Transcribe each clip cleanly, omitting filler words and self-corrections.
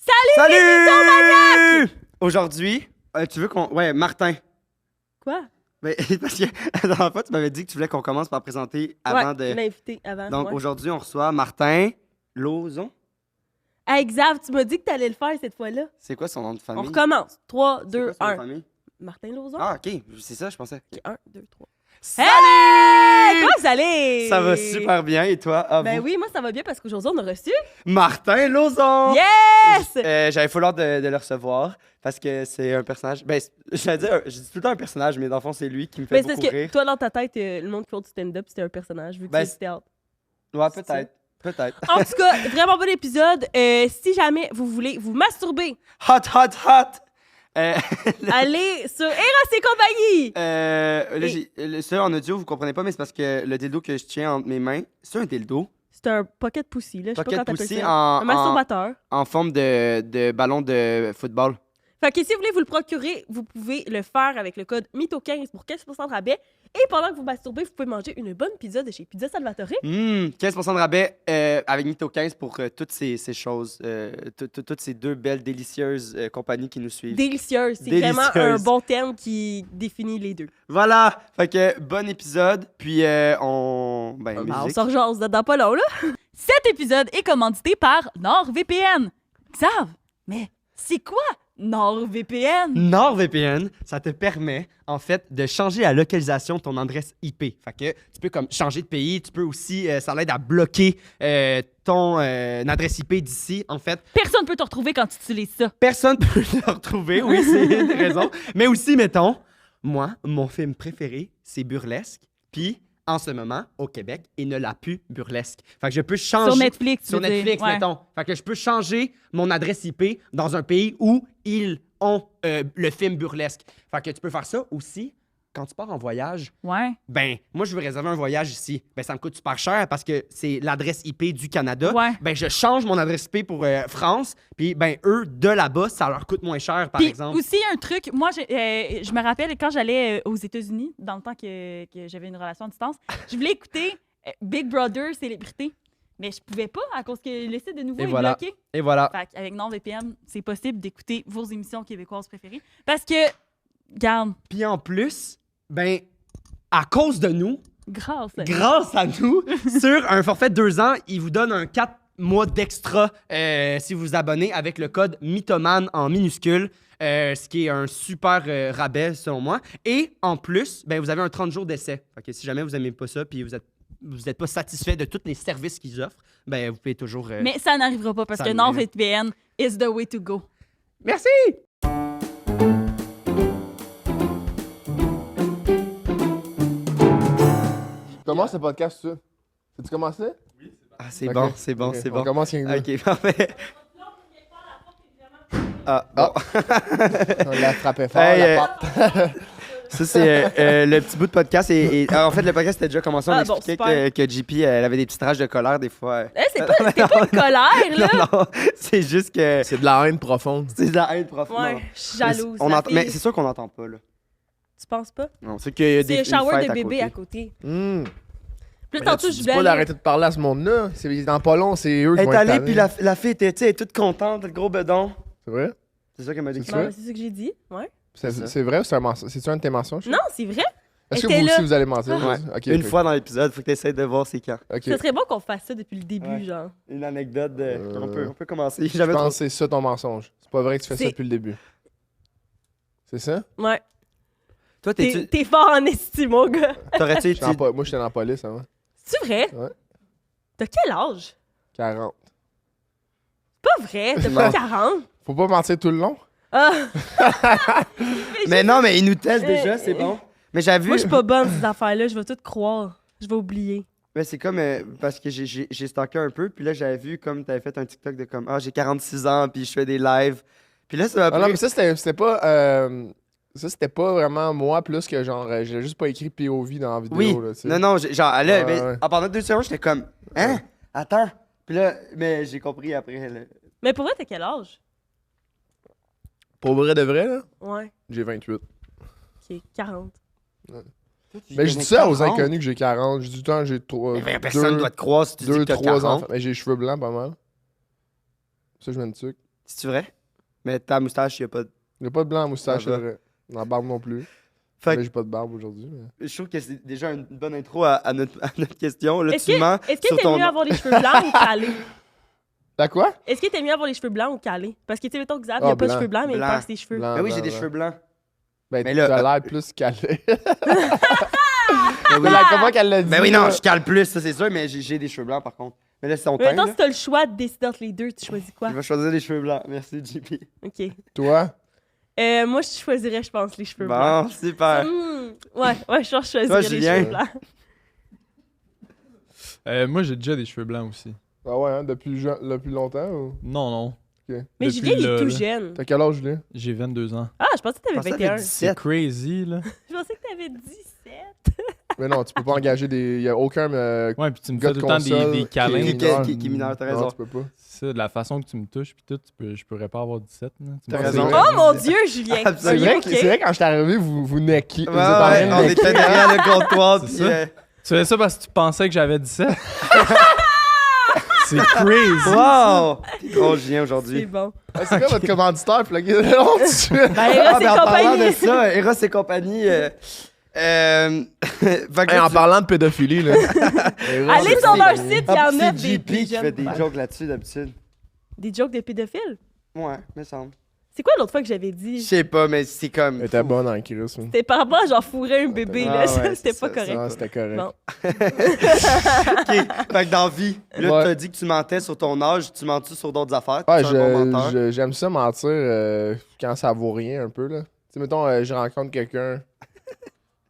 Salut! Aujourd'hui, tu veux qu'on... Ouais, Martin. Quoi? Ben, parce que la dernière fois, tu m'avais dit que tu voulais qu'on commence par présenter avant de... l'invité avant. Donc, ouais. aujourd'hui, on reçoit Martin Lauzon. Hey, Xav, tu m'as dit que t'allais le faire cette fois-là. C'est quoi son nom de famille? On recommence. 3, C'est 2, quoi son nom de 1. famille? Martin Lauzon? Ah, OK. C'est ça, je pensais. Ok, 1, 2, 3. Salut! Comment vous allez? Ça va super bien. Et toi? Ah, Ben vous? oui, moi ça va bien parce qu'aujourd'hui on a reçu. Martin Lauzon! Yes! J'avais fallu de le recevoir parce que c'est un personnage... Ben, je dis tout le temps un personnage, mais dans le fond, c'est lui qui me fait Mais c'est beaucoup parce que rire. toi dans ta tête, le monde qui fait du stand-up c'était un personnage vu que Ben, c'est du théâtre. Ouais, c'est peut-être. Peut-être. En tout cas, vraiment bon épisode. Si jamais vous voulez vous masturber, Hot! allez sur Eros et compagnie! Ça, en audio, vous comprenez pas, mais c'est parce que le dildo que je tiens entre mes mains, c'est un dildo. C'est un pocket pussy, là. Je sais pas Pocket comment t'appelles pussy ça. en- Un masturbateur. En forme de ballon de football. Fait que si vous voulez vous le procurer, vous pouvez le faire avec le code MYTHO15 pour 15% de rabais. Et pendant que vous masturbez, vous pouvez manger une bonne pizza de chez Pizza Salvatore. 15% de rabais avec Mytho 15 pour toutes ces choses. Toutes ces deux belles, délicieuses compagnies qui nous suivent. Délicieuse. C'est Délicieuse. vraiment un bon terme qui définit les deux. Voilà! Fait que bon épisode, puis on... Ben, On musique. sort genre dans pas long, là. Cet épisode est commandité par NordVPN. Xav, mais c'est quoi NordVPN? NordVPN, ça te permet, en fait, de changer la localisation de ton adresse IP. Fait que tu peux comme changer de pays, tu peux aussi, ça l'aide à bloquer ton adresse IP d'ici, en fait. Personne peut te retrouver quand tu utilises ça. Personne peut le retrouver, oui, c'est une raison. Mais aussi, mettons, moi, mon film préféré, c'est Burlesque. Puis, en ce moment, au Québec, il ne l'a plus Burlesque. Fait que je peux changer... Sur Netflix, tu Sur veux dire. Netflix, Ouais. mettons. Fait que je peux changer mon adresse IP dans un pays où ils ont le film Burlesque. Fait que tu peux faire ça aussi quand tu pars en voyage. Ouais. Ben, moi, je veux réserver un voyage ici. Ben, ça me coûte super cher parce que c'est l'adresse IP du Canada. Ouais. Ben, je change mon adresse IP pour France. Puis, ben, eux, de là-bas, ça leur coûte moins cher, par Puis exemple. aussi, un truc, moi, je me rappelle quand j'allais aux États-Unis, dans le temps que j'avais une relation à distance, je voulais écouter Big Brother Célébrité, mais je pouvais pas à cause que le site de nouveau Et est voilà. bloqué. Et voilà. Fait qu'avec NordVPN, c'est possible d'écouter vos émissions québécoises préférées. Parce que, garde, Puis en plus, ben, à cause de nous, grâce à nous, sur un forfait de 2 ans, ils vous donnent un 4 mois d'extra si vous vous abonnez avec le code MYTHOMAN en minuscule, ce qui est un super rabais selon moi. Et en plus, ben, vous avez un 30 jours d'essai. Fait que si jamais vous n'aimez pas ça puis vous êtes pas satisfait de tous les services qu'ils offrent, ben, vous pouvez toujours... Mais ça n'arrivera pas parce Ça que n'arrive. NordVPN is the way to go. Merci! Commence le podcast, ça. Tu commencé? Ah, c'est Ok. bon, c'est bon, Ok, c'est on bon. commence rien que là. OK, parfait. Ah, bon. On l'a frappé fort, Hey, la porte. Ça, c'est le petit bout de podcast. En fait, le podcast était déjà commencé. On Ah, bon, expliquait que JP, elle avait des petits rages de colère des fois. C'était pas une colère, là. Non, c'est juste que C'est de la haine profonde. c'est de la haine profonde. Ouais, je suis jalouse. On la entend- mais fille. c'est sûr qu'on n'entend pas, là. Tu penses pas? Non, c'est qu'il y a C'est des le une shower fête de bébé à côté. Hum. Puis là, tantôt, Tu je dis voulais pas aller... d'arrêter de parler à ce monde-là. C'est dans pas long, c'est eux qui Elle vont est être allée, tannés. puis la fille était, tu sais, elle est toute contente, le gros bedon. C'est vrai? C'est ça qu'elle m'a dit. C'est Bon, vrai? c'est ça que j'ai dit, ouais. ça. C'est vrai ou c'est un mensonge? C'est-tu un de tes mensonges? Non, c'est vrai. Est-ce que était vous là. aussi vous allez mentir? Ouais. Ok, Une ok. fois dans l'épisode, faut que tu essaies de voir c'est quand. Ok. Ça serait bon qu'on fasse ça depuis le début, Ouais. genre. Une anecdote de. Euh, On peut commencer. Je Jamais pense trop. que c'est ça ton mensonge. C'est pas vrai que tu fais ça C'est- depuis le début. C'est ça? Ouais. Toi, T'es fort en estime, mon gars. t'aurais-tu été. Moi, j'étais dans la police avant. C'est vrai? Ouais. T'as quel âge? 40. Pas vrai, t'as pas Non. 40. Faut pas mentir tout le long? Ah, Mais non, mais il nous teste déjà, c'est bon. Mais j'ai vu. moi, je suis pas bonne, ces affaires-là. Je vais tout croire. Je vais oublier. Mais c'est comme parce que j'ai stalké un peu, puis là j'avais vu comme t'avais fait un TikTok de comme j'ai 46 ans, puis je fais des lives. Puis là ça m'a Ah non, pris. mais ça, c'était pas. Ça, c'était pas vraiment moi plus que genre. J'ai juste pas écrit POV dans la vidéo. Oui. Là, tu sais. Non, genre là, Ouais, mais ouais. en pendant 2 secondes, j'étais comme hein, attends. Puis là, mais j'ai compris après. Là. Mais pour vrai, t'as quel âge? Pour vrai de vrai, là, Ouais. j'ai 28. Ok, 40. Mais je dis ça aux inconnus que j'ai 40. Je dis tout le temps que j'ai Personne doit te croire si tu dis que t'as 3 40. enfants. Mais j'ai les cheveux blancs pas mal. Ça, je viens de sucre. C'est vrai? Mais ta moustache, il y a pas de... Il n'y a pas de blanc en moustache, Ah, bah. c'est vrai. Dans la barbe non plus. Fait Mais j'ai pas de barbe aujourd'hui. Mais... je trouve que c'est déjà une bonne intro à notre question. Là, Est-ce tu mens que sur t'es ton... mieux avoir les cheveux blancs ou calés? T'as quoi? Est-ce que t'es mieux avoir les cheveux blancs ou calés? Parce que tu sais, mettons que Xav, il Ah, a pas de blanc. cheveux blancs, mais il Blanc. passe ses cheveux. Blanc, Ben oui, j'ai blanc, des blanc. cheveux blancs. Ben, Mais là, t'as l'air plus calé. Ben oui, Comment qu'elle l'a dit? Ben oui, non, là? je cale plus, ça c'est sûr, mais j'ai des cheveux blancs par contre. Mais là, c'est ton Mais teint, mettons, là. si t'as le choix de décider entre les deux, tu choisis quoi? Il va choisir des cheveux blancs. Merci, JP. Ok. Toi? Moi, je choisirais, je pense, les cheveux blancs. Bon, super. Ouais, je pense que je Toi, choisirais les Julien? cheveux blancs. Moi, j'ai déjà des cheveux blancs aussi. Ah ouais, hein, depuis longtemps ou? Non, non. Ok. Mais Depuis Julien, il est là, tout là. jeune. T'as quel âge, Julien? J'ai 22 ans. Ah, je pensais que Je t'avais pensais que 21. t'avais C'est 17. crazy, là. Je pensais que t'avais 17. Mais non, tu peux pas engager des. Y a aucun Ouais, puis tu me gars fais de tout le temps console des câlins. qui- tout qui- ça. qui- mineur, t'as Non, raison. tu peux pas. C'est ça, de la façon que tu me touches, puis tout, je pourrais pas avoir 17. Là. Tu T'as me raison. fais- Oh mon Dieu, Julien! Absolument. C'est Are you vrai, okay? c'est vrai, quand je suis arrivé, vous neckiez. Ouais, Vous êtes en train ouais, de on necker. était derrière le comptoir, C'est puis... ça. Tu fais ça parce que tu pensais que j'avais 17? C'est crazy. Wow! T'es drôle, Julien, C'est aujourd'hui. bon. Ah, c'est quoi votre commanditaire? Puis là, non, tout de suite. Ben, Ah, Eros ben, et en parlant compagnie. de ça, Eros et compagnie... fait que Hey, là, en tu- parlant de pédophilie, là. Allez sur leur site, il y Ah, en a c'est des JP qui jeunes fait des femmes. jokes là-dessus, d'habitude. Des jokes de pédophiles? Ouais, me semble. C'est quoi l'autre fois que j'avais Je dit? sais pas, mais c'est comme... Elle était bonne en Chris. hein. C'était par rapport à genre fourrer un bébé, Ah là. Ça, ouais, c'était c'est pas ça, correct. Non, c'était correct. Bon. OK, fait que dans la vie, là, Ouais. t'as dit que tu mentais sur ton âge, tu mens-tu sur d'autres affaires? Ouais, Tu es un bon menteur? j'aime ça mentir quand ça vaut rien un peu, là. Tu sais, mettons, je rencontre quelqu'un,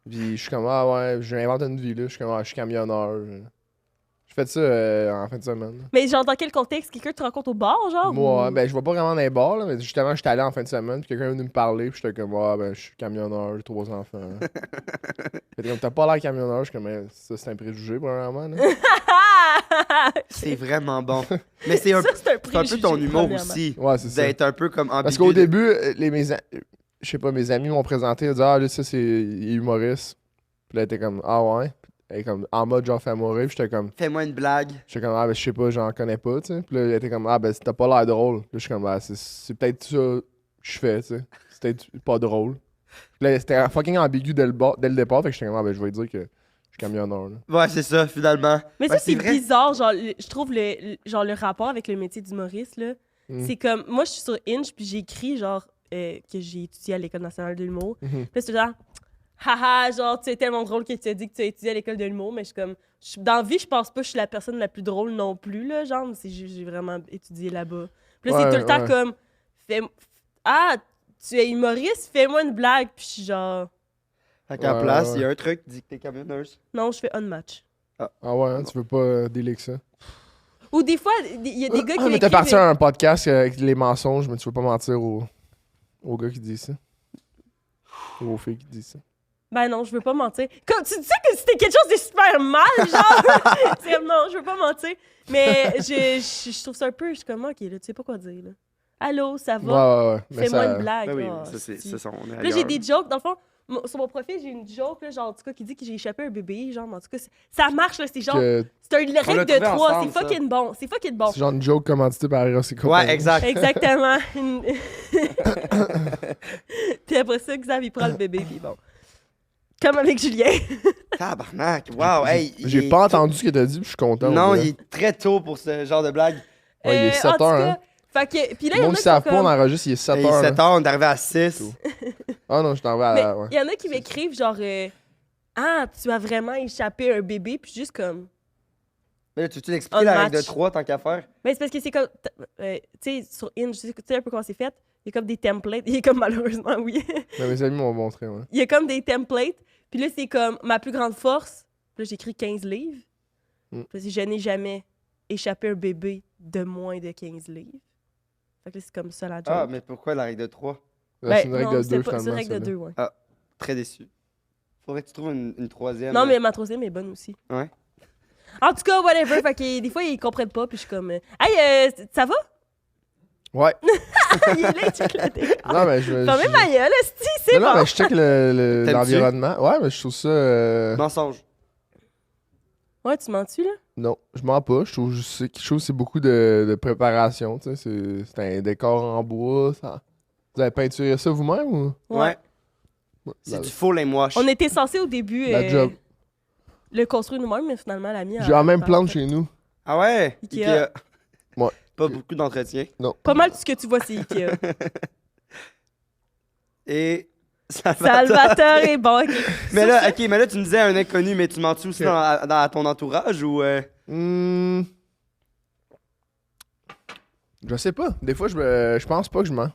puis je suis comme, ah ouais, j'invente une vie, là. Je suis comme, ah, je suis camionneur. Je fais ça en fin de semaine. là. Mais genre, dans quel contexte? Quelqu'un que tu rencontres au bar, genre? Moi, ou- ben, je vais pas vraiment dans les bars, là, mais justement, j'étais allé en fin de semaine, puis quelqu'un est venu me parler, puis j'étais comme, ah, ben, je suis camionneur, j'ai 3 enfants. Fait comme, t'as pas l'air camionneur, je suis comme, ça, c'est un préjugé, premièrement, là. C'est vraiment bon. Mais c'est un, Ça, c'est un c'est un peu préjugé, ton humour premièrement. aussi. Ouais, c'est ça. D'être un peu comme ambigu. Parce qu'au début, je sais pas, mes amis m'ont présenté, ils disaient, ah, là, ça, il est humoriste. Puis là, elle était comme, ah ouais. Elle est comme, en mode, genre, fait mourir. Puis Fais-moi une blague. j'étais comme, ah, ben, je sais pas, j'en connais pas, tu sais. Puis là, elle était comme, ah, ben, t'as pas l'air drôle. Là, je suis comme, ah, c'est peut-être ça que je fais, tu sais. C'est peut-être pas drôle. Puis là, c'était fucking ambigu dès le départ. Fait que j'étais comme, ah, ben, je vais dire que je suis camionneur, là. Ouais, c'est ça, finalement. Mais Ouais, ça, c'est vrai. bizarre, genre, je trouve genre, le rapport avec le métier d'humoriste, là. Mm. C'est comme, moi, je suis sur Inch, puis j'ai écrit, genre, que j'ai étudié à l'École nationale de l'humour. Mhm. Puis là, c'est genre, haha, genre, tu es tellement drôle que tu as dit que tu as étudié à l'École de l'humour, mais je suis comme, dans la vie, je pense pas que je suis la personne la plus drôle non plus, là, genre, c'est juste, j'ai vraiment étudié là-bas. Puis là, c'est Ouais, tout le temps ouais. comme, ah, tu es humoriste, fais-moi une blague, puis je suis genre, Fait qu'à la Ouais, place, ouais. il y a un truc, dis que t'es camionneuse. non, je fais unmatch. Ah ouais, hein, tu veux pas délire ça. Ou des fois, il y a des gars qui Ah, mais t'es m'écrivent- parti à un podcast avec les mensonges, mais tu veux pas mentir aux gars qui disent ça. Ou aux filles qui disent ça. Ben non, je veux pas mentir. Comme, tu dis ça que c'était quelque chose de super mal, genre. C'est comme, non, je veux pas mentir. Mais je trouve ça un peu, je suis comme, ok, là, tu sais pas quoi dire, là. Allô, ça Ouais, va? ouais, ouais. Mais Fais-moi ça- une blague. Ben oui, ah, ça, c'est si. ça, on est Là, ailleurs. j'ai des jokes. Dans le fond, sur mon profil, j'ai une joke, là, genre, en tout cas, qui dit que j'ai échappé à un bébé. Genre, mais en tout cas, ça marche, là. C'est genre, que c'est une l'a règle de trouvé 3. ensemble, C'est fucking bon. C'est fucking bon. c'est genre une joke commanditée par Eros et compagnie. Ouais, exact. Exactement. Puis après ça, Xav, il prend le bébé, puis bon. Comme avec Julien. Tabarnak, wow, hey. il J'ai est pas tôt- entendu ce que t'as dit, puis je suis content. Non, on il dirait. est très tôt pour ce genre de blague. Ouais, il est 7 en tout heures, cas, hein. Fait que, puis là, il y Le en monde a qui qui savent sont pas, on comme... enregistre, il est 7 Il est heures. 7 là. heures, on est arrivé à 6. Ah non, je t'en vais Mais à. Ouais. il y en a qui m'écrivent genre ah, tu as vraiment échappé à un bébé, puis juste comme Mais là, tu l'expliques la Un règle de match. 3 tant qu'à faire? mais c'est parce que c'est comme tu sais sur Inch, tu sais un peu comment c'est fait. Il y a comme des templates, il y a comme malheureusement oui. Mais mes amis m'ont montré, ouais. Il y a comme des templates, puis là c'est comme ma plus grande force. Puis là j'écris 15 livres. Mm. Parce que je n'ai jamais échappé à un bébé de moins de 15 livres. Fait que là c'est comme ça la joke. Ah, mais pourquoi la règle de 3? Là, c'est une règle non, de c'est 2 pas- C'est finalement. une règle de celle-là. 2, ouais. Très déçu. Faudrait que tu trouves une troisième. Non, mais ma troisième est bonne aussi. Ouais. En tout cas, whatever. Fait que des fois, ils comprennent pas, puis je suis comme... Hey, ça va? Ouais. Il est là, il check le décor. Non, mais je. Fermez je- ma gueule, esti, c'est Non, non, bon. mais je check T'aimes-tu? l'environnement. Ouais, mais je trouve ça. Mensonge. Ouais, tu mens-tu, là? Non, je mens pas. Je trouve que c'est beaucoup de préparation. Tu sais, c'est un décor en bois. Ça... Vous avez peinturé ça vous-même ou? Ouais. Ouais, C'est la- du faux lait moche. On était censé au début La job. le construire nous-mêmes, mais finalement, l'ami a... J'ai la même plante chez nous. Ah ouais? Ikea. Ouais. Pas beaucoup d'entretien. Pas mal tout ce que tu vois, c'est Ikea. Et Salvatore est bon. Ok. mais là, tu me disais un inconnu, mais tu mens-tu aussi Ok. dans ton entourage ou Je sais pas. Des fois, je pense pas que je mens.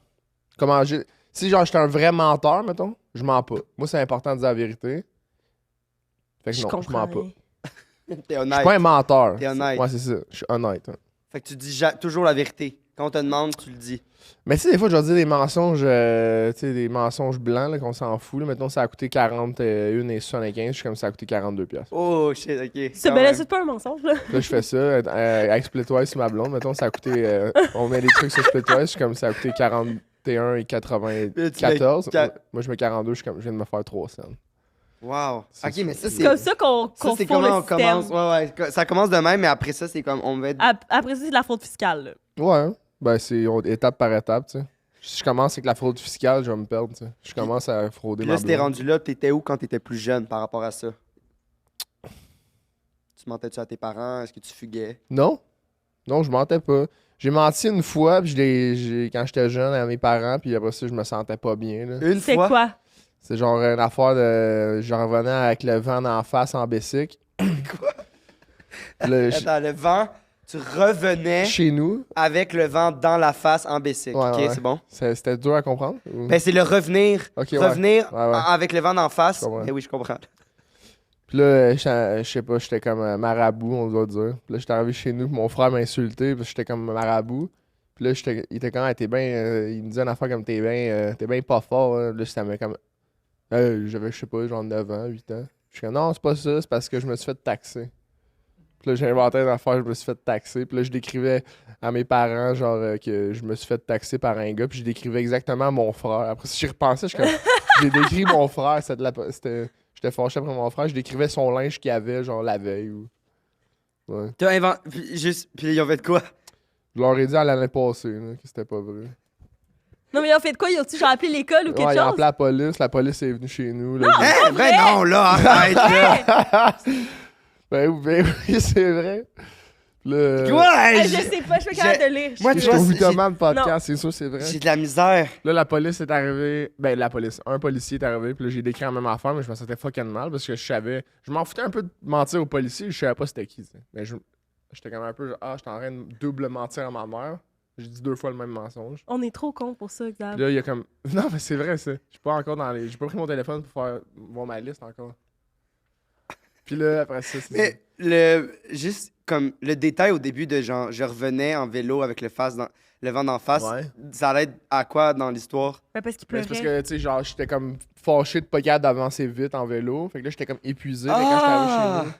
Comment j'ai... Si genre j'étais un vrai menteur, mettons, je mens pas. Moi, c'est important de dire la vérité. Fait que non, je comprends mens pas. rien. t'es Je honnête? suis pas un menteur. T'es honnête. Ouais, c'est ça. Je suis honnête. Hein. Fait que tu dis toujours la vérité. Quand on te demande, tu le dis. Mais tu sais, des fois, je vais dire des mensonges, tu sais, des mensonges blancs, là, qu'on s'en fout. Là. Mettons, ça a coûté 41,75. Je suis comme ça a coûté 42 piastres. Oh shit, ok. Ça, quand ben là, même. c'est pas un mensonge, là. Là, je fais ça avec Splitwise sur ma blonde. Mettons, ça a coûté... on met des trucs sur Splitwise. Je suis comme ça a coûté 41,94. Là, Moi, je mets 42. Je viens de me faire 3 cents. Wow. C'est Ok, ça. mais ça, C'est c'est. comme ça qu'on Ça, c'est fait comment le on système. commence. Ouais. Ça commence de même, mais après ça, c'est comme on va être. Après ça, c'est de la faute fiscale, là. Ouais. Ben, c'est étape par étape, tu sais. Si je commence avec la fraude fiscale, je vais me perdre, tu sais. Je commence à frauder Puis ma là, si t'es blonde. rendu là, t'étais où quand t'étais plus jeune par rapport à ça? Tu mentais-tu à tes parents? Est-ce que tu fuguais? Non. Non, je mentais pas. J'ai menti une fois, puis quand j'étais jeune, à mes parents, puis après ça, je me sentais pas bien, là. Une C'est fois? quoi? C'est genre une affaire de... Je revenais avec le vent en face en Bessic. Quoi? Là, Attends, le vent, tu revenais chez nous. avec le vent dans la face en bicycle. Ouais, Ok, ouais. c'est bon? C'était dur à comprendre? ou? Ben, c'est le revenir. Ok, ouais. Revenir Ouais, ouais. avec le vent d'en face. Je comprends. Eh oui, je comprends. Puis là, je sais pas, j'étais comme marabout, on doit dire. Puis là, j'étais arrivé chez nous, puis mon frère m'a insulté, puis j'étais comme marabout. Puis là, il était comme, t'es bien. Il me disait une affaire comme, t'es bien pas fort. Hein. Là, ça m'a comme. J'avais, je sais pas, genre 9 ans, 8 ans. Je suis comme, non, c'est pas ça, c'est parce que je me suis fait taxer. Puis là, j'ai inventé une affaire, je me suis fait taxer. Puis là, je décrivais à mes parents, genre, que je me suis fait taxer par un gars, puis je décrivais exactement mon frère. Après, si j'y repensais, je suis comme, j'ai décrit mon frère, j'étais fâché après mon frère, je décrivais son linge qu'il avait, genre, la veille. Ou... Ouais. T'as inventé. Puis ils ont fait de quoi? Je leur ai dit à l'année passée, là, que c'était pas vrai. Non, mais ils ont fait de quoi? Ils ont-tu genre appelé l'école ou quelque Ouais, ils ont chose? appelé la police est venue chez nous. Là, Hein? Ben non, là, arrête, là! ben oui, c'est vrai. Là, Quoi? Hey, je sais pas, je suis pas capable de lire. Moi, je tu vois, trouve c'est- tellement de podcast, c'est sûr, c'est vrai. J'ai de la misère. Là, la police est arrivée. Ben, la police. Un policier est arrivé, puis là, j'ai décrit la même affaire, mais je me sentais fucking mal parce que je savais. Je m'en foutais un peu de mentir au policier, je savais pas c'était qui, tu sais. Mais j'étais quand même un peu genre, j'étais en train de double mentir à ma mère. J'ai dit 2 fois le même mensonge. On est trop cons pour ça, Xav. Puis là, il y a comme. Non, mais c'est vrai, ça. Je suis pas encore dans les. J'ai pas pris mon téléphone pour voir ma liste encore. Puis là, après ça, c'est ça. Mais juste comme le détail au début de genre, je revenais en vélo avec le vent d'en face, Ouais. ça allait être à quoi dans l'histoire? Ben, parce qu'il Mais pleurait. c'est parce que, tu sais, genre, j'étais comme fâché de pas capable d'avancer vite en vélo. Fait que là, j'étais comme épuisé. Mais quand j'étais arrivé chez nous,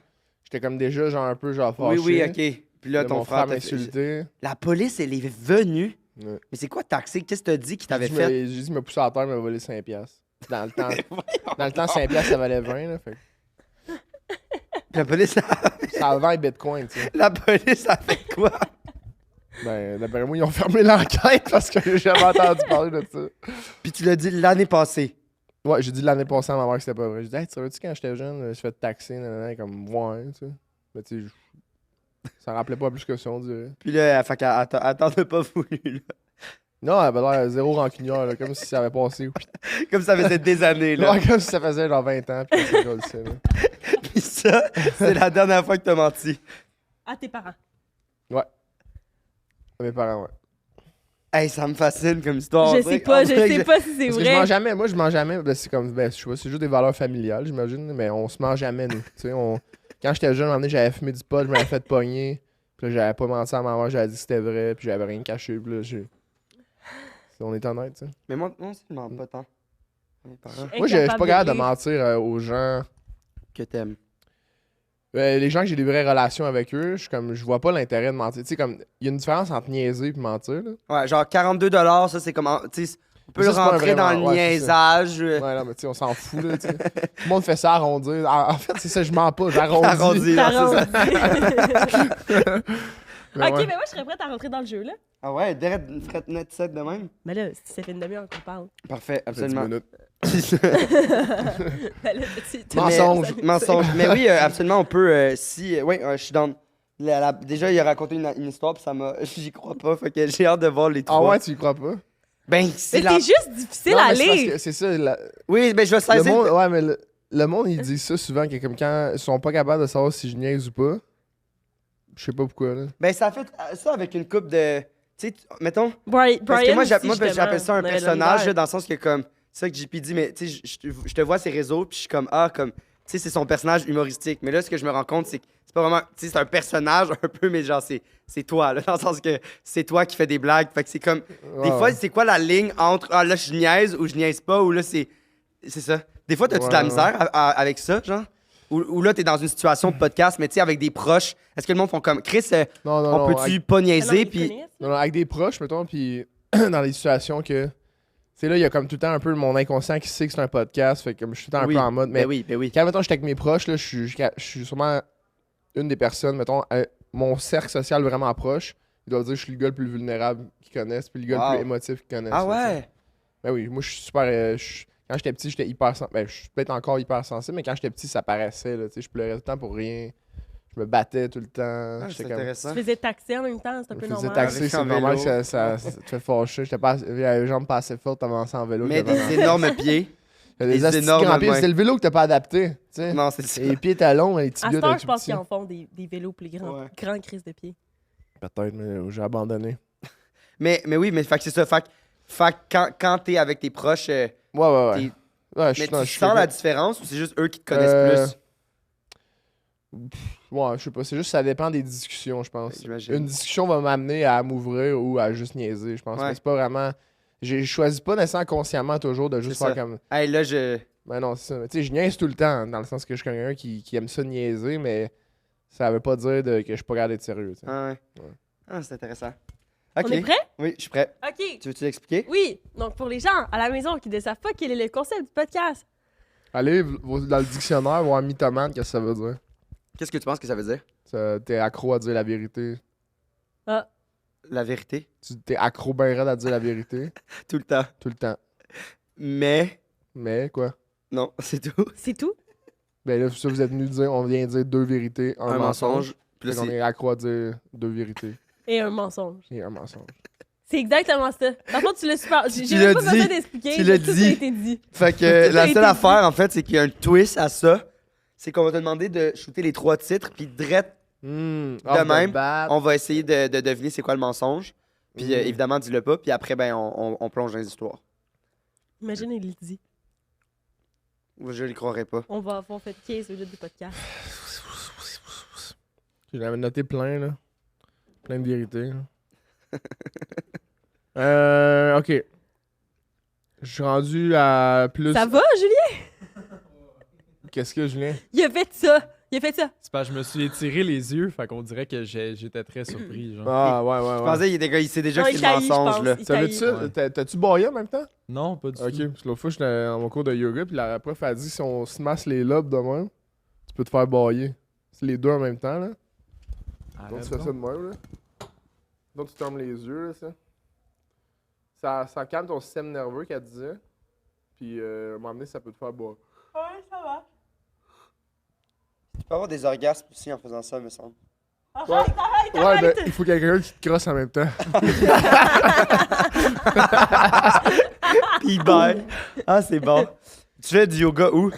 j'étais comme déjà, genre, un peu, genre, fâché. Oui, ok. Puis là, Là, ton mon frère frère t'a m'a fait- insulté. La police, elle est venue. Ouais. Mais c'est quoi taxé? Qu'est-ce que t'as dit qu'il t'avait J'ai fait? dit, il m'a poussé à terre, il m'a volé 5 piastres. Dans le temps, 5 piastres, ça valait 20, là. Fait La police, que ça a 20 bitcoins, tu sais. la police a fait quoi? Ben, d'après moi, ils ont fermé l'enquête parce que j'ai jamais entendu parler de ça. Puis tu l'as dit l'année passée. Ouais, j'ai dit l'année passée à ma mère que c'était pas vrai. J'ai dit, hey, tu savais-tu quand j'étais jeune, je me suis fait taxer, nanana, comme, ouais, tu sais. Mais tu sais, ça rappelait pas plus que ça, on dirait. Puis là, fait qu'elle t'en a pas voulu, là. Non, elle avait l'air zéro rancunière, là, comme si ça avait passé. Comme ça faisait des années, là. Ouais, comme si ça faisait genre 20 ans, puis c'est le sait, là. Puis ça, c'est la dernière fois que t'as menti. À tes parents. À mes parents, ouais. Hey, ça me fascine comme histoire. Je On sais dirait- pas, on je dirait que sais pas si c'est Parce que je mens vrai. jamais, moi je mens jamais, ben, c'est comme, ben, je sais pas, c'est juste des valeurs familiales, j'imagine, mais on se ment jamais, nous. Tu sais, quand j'étais jeune, un moment donné, j'avais fumé du pot, je m'avais fait pogner, puis là, j'avais pas menti à ma mère, j'avais dit que c'était vrai, puis j'avais rien caché, puis là, on est honnête, tu sais. Mais moi aussi, je mens pas tant. Mes parents. Moi, je suis pas capable de lire. mentir aux gens. Que t'aimes. Les gens que j'ai des vraies relations avec eux, je vois pas l'intérêt de mentir. Tu sais, comme, il y a une différence entre niaiser et mentir, là. Ouais, genre 42 ça c'est comme. Tu sais, On peut le rentrer dans le niaisage. Ouais, non, mais tu sais, on s'en fout, là, tu sais. Tout le monde fait ça arrondir. En fait, c'est ça, je mens pas, j'arrondis. Arrondi, là, c'est ça. Ok, mais moi, je serais prête à rentrer dans le jeu, là. Ah ouais, direct une frette net sec de même. Mais là, ça fait une demi-heure qu'on parle. Parfait, Ça fait 10 absolument. minutes. Ben là, Mensonge. Mensonge. Mais oui, absolument, on peut. Oui, je suis dans. Déjà, il a raconté une histoire, puis ça m'a. J'y crois pas, fait que j'ai hâte de voir les Ah trois. ouais, tu y crois pas? Ben, Mais c'est c'est la. juste difficile Non, à mais c'est parce lire. que c'est ça, Oui, ben, je vais le saisir. monde, ouais, mais le monde, il dit ça souvent, que comme quand ils sont pas capables de savoir si je niaise ou pas. Je sais pas pourquoi, là. Ben, ça fait ça avec une coupe de. Tu sais, mettons. Brian, Parce que moi, aussi, j'appelle ça un justement, on avait personnage, de là, dans le sens que, comme. C'est ça que JP dit, mais tu sais, je te vois ses réseaux, puis je suis comme, ah, comme. Tu sais, c'est son personnage humoristique. Mais là, ce que je me rends compte, c'est que c'est pas vraiment. Tu sais, c'est un personnage un peu, mais genre, c'est toi, là, dans le sens que c'est toi qui fais des blagues. Fait que c'est comme. Des fois, c'est quoi la ligne entre, ah, là, je niaise ou je niaise pas, ou là, c'est. C'est ça. Des fois, t'as-tu de la Ouais. misère avec ça, genre? Ou là, t'es dans une situation de podcast, mais tu sais, avec des proches. Est-ce que le monde font comme, Chris, Non, non, on non. peut-tu pas niaiser, Ah puis. Non, non, avec des proches, mettons, puis dans des situations que. Tu sais, là, il y a comme tout le temps un peu mon inconscient qui sait que c'est un podcast, fait que comme je suis tout le temps Oui, un peu en mode. Mais Ben oui, ben oui. quand, mettons, j'étais avec mes proches, là, je suis sûrement une des personnes, mettons, mon cercle social vraiment proche, ils doivent dire que je suis le gars le plus vulnérable qu'ils connaissent, puis le gars Wow. le plus émotif qu'ils connaissent. Ah là, tu sais. ouais? Ben oui, moi, je suis super. Quand j'étais petit, j'étais hyper sensible. Ben, je suis peut-être encore hyper sensible, mais quand j'étais petit, ça paraissait, là, tu sais, je pleurais tout le temps pour rien. Je me battais tout le temps. Ah, c'est J'étais comme. intéressant. Tu faisais taxer en même temps, c'est un Je peu me faisais normal. taxer, Avec c'est un normal vélo. que ça te fait fâcher. J'avais les jambes pas assez fortes, t'avançais en vélo. Mais j'avais des énormes pieds. des des astis énormes grands pieds. mains. C'est le vélo que t'as pas adapté. Tu sais. Non, c'est ça. Les pieds talons, les À tibias, cette t'as heure, tout je pense petit. qu'ils en font des vélos plus grands. Ouais. Grands crises de pied. Peut-être, mais j'ai abandonné. Mais oui, mais fait que c'est ça. Fait que quand t'es avec tes proches, Ouais, ouais, ouais. t'es- Ouais, je mais suis non, tu je suis sens la quelqu'un- différence ou c'est juste eux qui te connaissent Euh, plus? Ouais, je sais pas. C'est juste ça dépend des discussions, je pense. J'imagine. Une discussion va m'amener à m'ouvrir ou à juste niaiser, je pense. Ouais. Mais c'est pas vraiment. Je choisis pas nécessairement consciemment toujours de juste C'est faire ça. comme. Hey, là, je. Ben non, c'est ça. Tu sais, je niaise tout le temps, dans le sens que je suis quelqu'un qui aime ça niaiser, mais ça veut pas dire que je suis pas capable d'être sérieux. Tu sais. Ah, ouais. Ouais. Ah, c'est intéressant. On Ok. est prêt? Oui, je suis prêt. OK. Tu veux-tu l'expliquer? Oui. Donc, pour les gens à la maison qui ne savent pas quel est le concept du podcast, Allez dans le dictionnaire voir mythomane, qu'est-ce que ça veut dire? Qu'est-ce que tu penses que ça veut dire? T'es accro à dire la vérité. La vérité. T'es accro ben raide à dire la vérité. Tout le temps. Tout le temps. Mais. Mais quoi? Non, c'est tout. c'est tout. Ben là, ça, vous êtes venu dire, on vient dire deux vérités, un, Un mensonge. Puis Plus là, on est accro à dire deux vérités Et un mensonge. et un mensonge. C'est exactement ça. Par contre, tu l'as super. J'ai l'as même pas dit. besoin d'expliquer. Tu l'as Tout dit. a été dit. Fait que Tout la a seule été affaire, en fait, c'est qu'il y a un twist à ça. C'est qu'on va te demander de shooter les 3 titres, puis direct, De même, on va essayer de deviner c'est quoi le mensonge. Puis évidemment, dis-le pas. Puis après, ben, on plonge dans les histoires. Imagine, il le dit. Je n'y croirais pas. On va avoir fait 15 minutes de podcast. J'avais noté plein, là. Plein de vérités. Ok. Je suis rendu à plus. Ça va, Julien? Qu'est-ce que Julien? Il a fait ça. Il a fait ça. C'est parce que je me suis étiré les yeux, fait qu'on dirait que j'étais très surpris. Genre. Ah, ouais, Je ouais, ouais. pensais il sait déjà Non, que il c'est le taillit, je mensonge, pense. là. Il Savais-tu taillit. ça? Ouais. T'as-tu baillé en même temps? Non, pas du Ok, tout. parce que l'autre fois, j'étais en mon cours de yoga, puis la prof a dit si on se masse les lobes de même, tu peux te faire bailler. C'est les deux en même temps, là. Donc, tu fais ça de même, là. Donc, tu fermes les yeux, là, ça calme ton système nerveux, qu'elle disait. Puis, à un moment donné, ça peut te faire boire. Ouais, ça va. Tu peux avoir des orgasmes aussi en faisant ça, me semble. Arrête, arrête, Ouais, arrête. ben, il faut quelqu'un qui te crosse en même temps. Puis il baille. Ah, c'est bon. Tu fais du yoga où?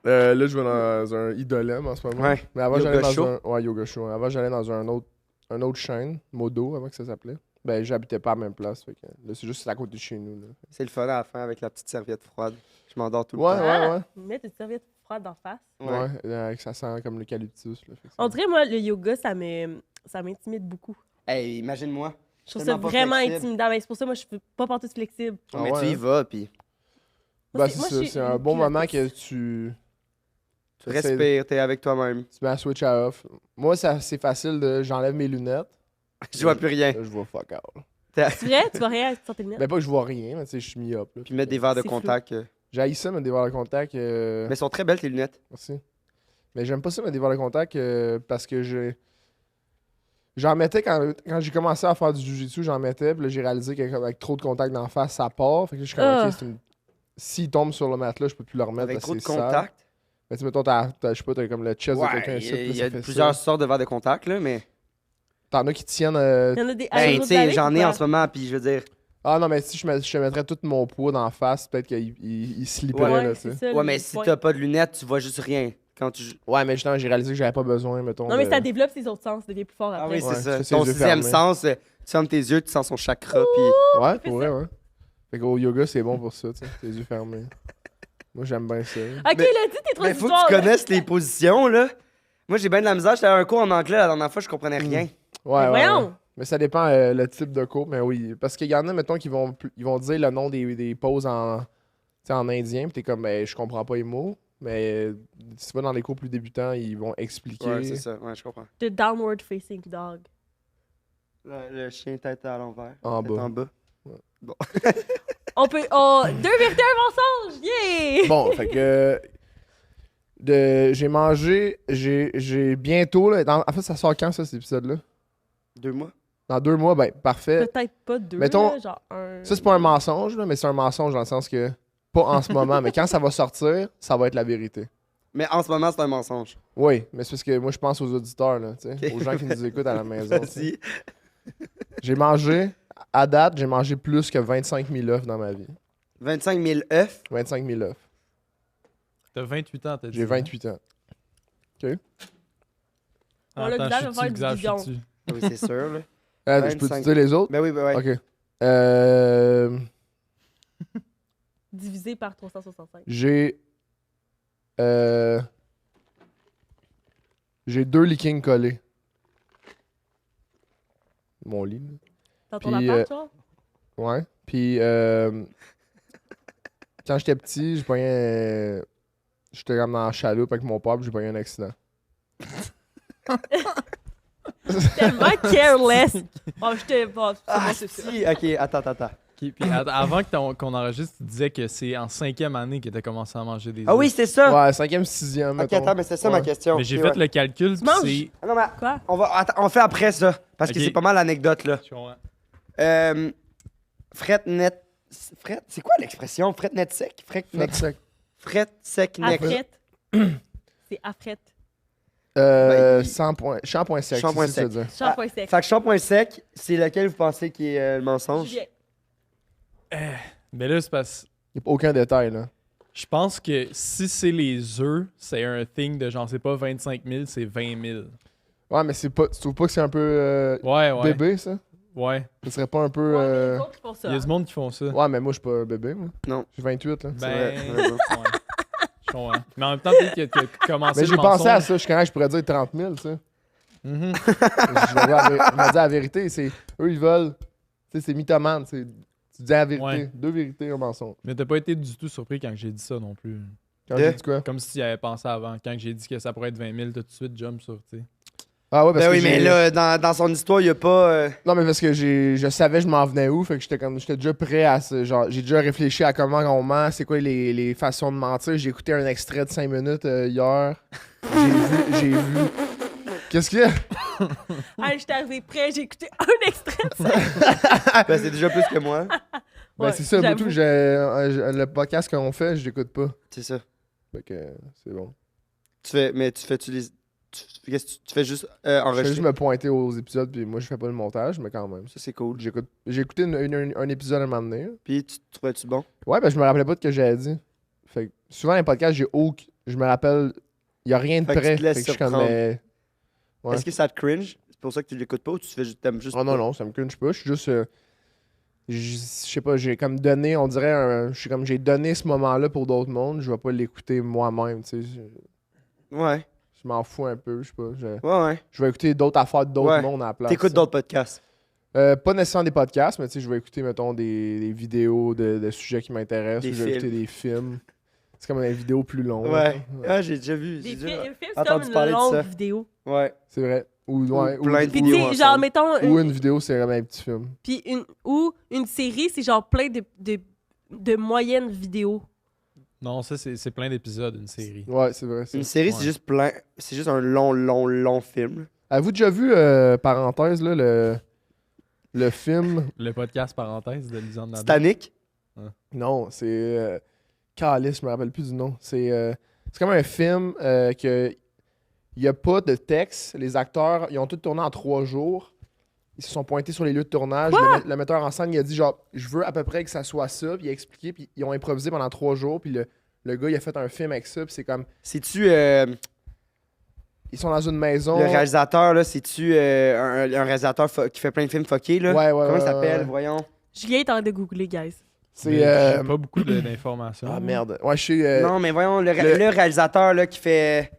Là, je vais dans un idolème en ce moment. Ouais. Mais avant, Yoga j'allais dans show? un... Ouais, yoga show. Avant, j'allais dans un autre chaîne, Modo, avant que ça s'appelait. Ben, j'habitais pas à la même place. Fait que... Là, c'est juste à côté de chez nous, là. C'est le fun à la fin avec la petite serviette froide. Je m'endors tout le Ouais, temps. ouais, ouais. Mettre une serviette froide d'en face. Ouais, ça sent comme l'eucalyptus, là. Fait que On dirait, moi, le yoga, ça m'intimide beaucoup. Hey, imagine-moi. Je trouve ça Tellement pas vraiment flexible. intimidant. Mais c'est pour ça, moi, je suis pas partout flexible. Ah Mais ouais, tu y hein? vas, puis Ben, Moi, c'est moi, ça. je suis C'est un une bon moment pilates. que tu tu respires, t'es avec toi-même. mets la switch à off. Moi, c'est facile de... J'enlève mes lunettes. Je vois plus rien. Là, je vois fuck all. C'est vrai? Tu vois rien sans tes lunettes? Ben pas que je vois rien, mais tu sais, je suis mis-up. Là. Puis mettre des verres de C'est flou. contact. J'ai haï ça, mettre des verres de contact. Mais elles sont très belles, tes lunettes. Merci. Mais j'aime pas ça, mettre des verres de contact parce que j'en mettais quand j'ai commencé à faire du jujitsu, j'en mettais. Puis là, j'ai réalisé qu'avec trop de contact d'en face, ça part. Fait que là, je suis comme, Ah. ok, s'il tombe sur le matelas, je peux plus le remettre. Avec parce trop que de c'est sale. contact. Mais tu sais, mettons, je sais pas, t'as comme le chest de quelqu'un Ouais, ici. il y là, a ça fait plusieurs ça. sortes de verres de contact, là, mais. T'en as qui tiennent. Il y en a des Ben, tu sais, aérodynamiques j'en ou ai quoi? en ce moment, puis je veux dire. Ah non, mais si je te mettrais tout mon poids d'en face, peut-être qu'il slipperait, Ouais, là, tu c'est sais. ça. Ouais, le mais si point. t'as pas de lunettes, tu vois juste rien. Quand tu. Ouais, mais justement, j'ai réalisé que j'avais pas besoin, mettons. Non, mais de- ça développe ses autres sens, ça devient plus fort Ah après. oui, Ouais, c'est tu ça. fais ses Ton yeux sixième fermés. sens, tu fermes tes yeux, tu sens son chakra, puis. Ouais, fais pour vrai, ouais. Fait qu'au yoga, c'est bon pour ça, tu sais, tes yeux fermés. Moi, j'aime bien ça. Ok, Mais- là, dis tes trois Mais faut que histoires. tu là. connaisses les positions, là. Moi, j'ai bien de la misère. J'étais à un cours en anglais la dernière fois, je comprenais rien. Ouais, Mais ouais, voyons. ouais. Mais ça dépend le type de cours, mais oui. Parce qu'il y en a, mettons, qui vont dire le nom des poses en, tu sais, en indien, pis t'es comme, ben, je comprends pas les mots. Mais si tu vas dans les cours plus débutants, ils vont expliquer. Ouais, c'est ça. Ouais, je comprends. The downward facing dog. Le chien tête à l'envers. En tête bas. En bas. On peut. Oh, 2 vérités, un mensonge! Yeah! Bon, fait que. J'ai mangé. J'ai bientôt. Là, en fait, ça sort quand, ça, cet épisode-là? 2 mois. Dans 2 mois, ben, parfait. Peut-être pas 2. Mettons- là, genre un. Ça, c'est pas un mensonge, là, mais c'est un mensonge dans le sens que. Pas en ce moment, mais quand ça va sortir, ça va être la vérité. Mais en ce moment, c'est un mensonge. Oui, mais c'est parce que moi, je pense aux auditeurs, là, tu sais, Ok. aux gens qui nous écoutent à la maison. tu sais. Vas-y. J'ai mangé, à date, j'ai mangé plus que 25 000 œufs dans ma vie. 25 000 œufs. 25 000 œufs. T'as 28 ans, t'as dit. J'ai 28 ans. On l'a Attends, dit, je on va suis faire dessus, du Xav, je suis bidon. dessus. Oui, c'est sûr, là. Je peux te 25. dire les autres? Ben oui, ben ouais. Ok. Divisé par 365. J'ai 2 leakings collés. Mon lit, là. Dans ton Puis, appart, genre? Ouais. Puis, quand j'étais petit, j'ai pogné. J'étais comme dans la chaloupe avec mon père, puis j'ai pogné un accident. Tellement careless. Oh, j'étais. Bon, c'est Ah, bon, c'est ça. si. Ok, attends. Ok, puis avant qu'on enregistre, tu disais que c'est en 5e année que t'as commencé à manger des Ah oui, œufs. c'est ça. Ouais, 5e, 6e. Ok, mettons. attends, mais c'est ça ma Ouais. question. Mais j'ai Ok, fait ouais. le calcul, puis manges? c'est... Ah non, mais Quoi? on fait après ça. Parce que Ok. c'est pas mal l'anecdote, là. Je comprends. Fret net. Fret, c'est quoi l'expression? Fret net sec? Fret net Sec. Fret sec net. Afrette. C'est afrette. Ben, 100 points. Shampoing sec. Shampoing c'est ça que tu veux dire. Shampoing sec. Fait que shampoing sec, c'est lequel vous pensez qui est le mensonge? Julien. Mais là, c'est parce... Il n'y a aucun détail, là. Je pense que si c'est les œufs, c'est un thing de genre, c'est pas 25 000, c'est 20 000. Ouais, mais c'est pas. Tu trouves pas que c'est un peu Ouais. bébé, ça? Ouais. Ce serait pas un peu. Ouais, mais les autres, ils font ça. Il y a du monde qui font ça. Ouais, mais moi, je suis pas un bébé, moi. Non. J'ai 28, là. vrai, Ben... t'as raison. ouais. Je comprends. Mais en même temps, peut-être que tu as commencé Mais j'ai pensé à ça. Je suis correct, je pourrais dire 30 000, tu sais. Mhm. Il m'a dit la vérité. Eux, ils veulent. Tu sais, c'est mythomane. Tu dis la vérité. Ouais. 2 vérités, un mensonge. Mais t'as pas été du tout surpris quand j'ai dit ça non plus. Quand De- j'ai dit quoi? Comme si tu avais pensé avant. Quand j'ai dit que ça pourrait être 20 000, t'as tout de suite jump sur, tu sais. Ah ouais, parce Ben que oui, mais j'ai- là, dans son histoire, il y a pas. Non, mais parce que je savais je m'en venais où, fait que j'étais déjà prêt à ce genre. J'ai déjà réfléchi à comment on ment, c'est quoi les façons de mentir. J'ai écouté un extrait de 5 minutes hier. J'ai vu. Qu'est-ce qu'il y a? Ah, j'étais arrivé prêt, j'ai écouté un extrait de ça. Ben, c'est déjà plus que moi. Ben, Ouais, c'est ça, j'avoue. tout. Le podcast qu'on fait, je l'écoute pas. C'est ça. Fait que c'est bon. Tu fais juste Je fais enregistrer. juste me pointer aux épisodes, puis moi, je fais pas le montage, mais quand même. Ça, c'est cool. J'ai écouté un épisode à un moment donné. Puis, tu trouvais-tu bon? Ouais, ben je me rappelais pas de ce que j'avais dit. Fait que souvent, les podcasts, je me rappelle, il y a rien de Fait que tu prêt. te laisses Fait que je suis comme, surprendre. Ouais. Est-ce que ça te cringe? C'est pour ça que tu l'écoutes pas ou tu fais juste, t'aimes juste Oh non, pas? non, ça me cringe pas. Je suis juste. Je sais pas, j'ai comme donné, on dirait, j'ai donné ce moment-là pour d'autres mondes. Je vais pas l'écouter moi-même, tu sais. Ouais, Je m'en fous un peu, je sais pas. ouais. Je vais écouter d'autres affaires d'autres Ouais. mondes à la place. T'écoutes d'autres podcasts. Pas nécessairement des podcasts, mais tu sais, je vais écouter, mettons, des vidéos de sujets qui m'intéressent. Des Ou je vais écouter films. des films. C'est comme des vidéos plus longues. Ouais. là. Ah, j'ai déjà vu. Des j'ai films, déjà un film, c'est entendu comme parler une de ça. longue vidéo. Ouais. C'est vrai. Ou, ouais, Ou plein de Puis vidéos tu sais, genre, ensemble. mettons, ou une vidéo, c'est vraiment un petit film. puis une série, c'est genre plein de moyennes vidéos. Non, ça, c'est plein d'épisodes, une série. Ouais, c'est vrai. Une série, c'est Ouais. juste plein. C'est juste un long film. Avez-vous déjà vu, parenthèse, là, le film... Le podcast parenthèse de Lisanne Nadeau. Titanic. Non, c'est... Calice, je me rappelle plus du nom. C'est comme un film que... Il n'y a pas de texte. Les acteurs, ils ont tout tourné en 3 jours. Ils se sont pointés sur les lieux de tournage. Le metteur en scène, il a dit genre, je veux à peu près que ça soit ça. Puis il a expliqué. Puis ils ont improvisé pendant 3 jours. Puis le gars, il a fait un film avec ça. Puis c'est comme, C'est-tu. ils sont dans une maison. Le réalisateur, là, c'est-tu un réalisateur qui fait plein de films fuckés, là? Ouais, Comment il ouais, s'appelle, ouais. voyons? Julien est en train de googler, guys. C'est. Mais j'ai pas beaucoup d'informations. Ah merde. Ouais, je sais. Non, mais voyons, le réalisateur, là, qui fait...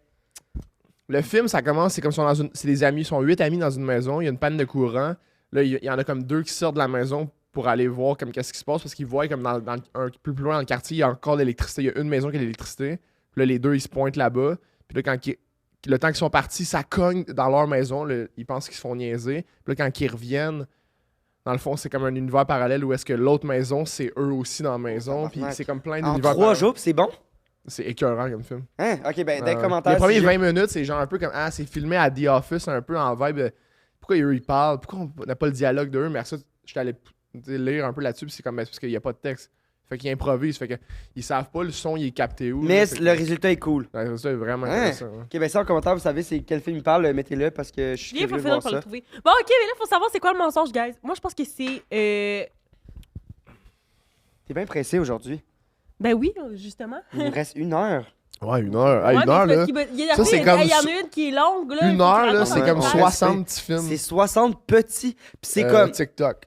Le film, ça commence, c'est comme si on est dans une. C'est des amis, ils sont 8 amis dans une maison, il y a une panne de courant. Là, il y en a comme 2 qui sortent de la maison pour aller voir comme qu'est-ce qui se passe parce qu'ils voient comme un peu plus loin dans le quartier, il y a encore de l'électricité. Il y a une maison qui a de l'électricité. Puis là, les 2, ils se pointent là-bas. Puis là, le temps qu'ils sont partis, ça cogne dans leur maison. Ils pensent qu'ils se font niaiser. Puis là, quand ils reviennent, dans le fond, c'est comme un univers parallèle où est-ce que l'autre maison, c'est eux aussi dans la maison. Puis c'est comme plein En d'univers 3 parallèles. jours, pis c'est bon? C'est écœurant comme film. Hein? Ok, ben, dans les commentaires... Les premiers si je- 20 minutes, c'est genre un peu comme ah, c'est filmé à The Office, un peu en vibe. Pourquoi eux ils parlent? Pourquoi on n'a pas le dialogue d'eux? Mais ça, j'étais allé lire un peu là-dessus, puis c'est comme ben, c'est parce qu'il n'y a pas de texte. Fait qu'ils improvisent, fait que ils savent pas le son, il est capté où. Mais là, fait que- le résultat est cool. Ouais, ça, c'est vraiment Hein? intéressant. hein. Ok, ben ça, en commentaire, vous savez c'est quel film il parle, mettez-le, parce que je suis Julien, curieux faut de finir voir par le ça. trouver. Bon, ok, mais là, faut savoir c'est quoi le mensonge, guys. Moi, je pense que c'est. T'es bien pressé aujourd'hui. Ben oui, justement. Il nous reste 1 heure. Ouais, 1 heure. Ah, Ouais, 1 heure, mais là. c'est parce qu'il y a- Ça, c'est il y comme en a une qui est longue, là. 1 heure, là, c'est Ouais, comme ouais. 60 petits films. C'est 60 petits. Pis c'est comme... TikTok.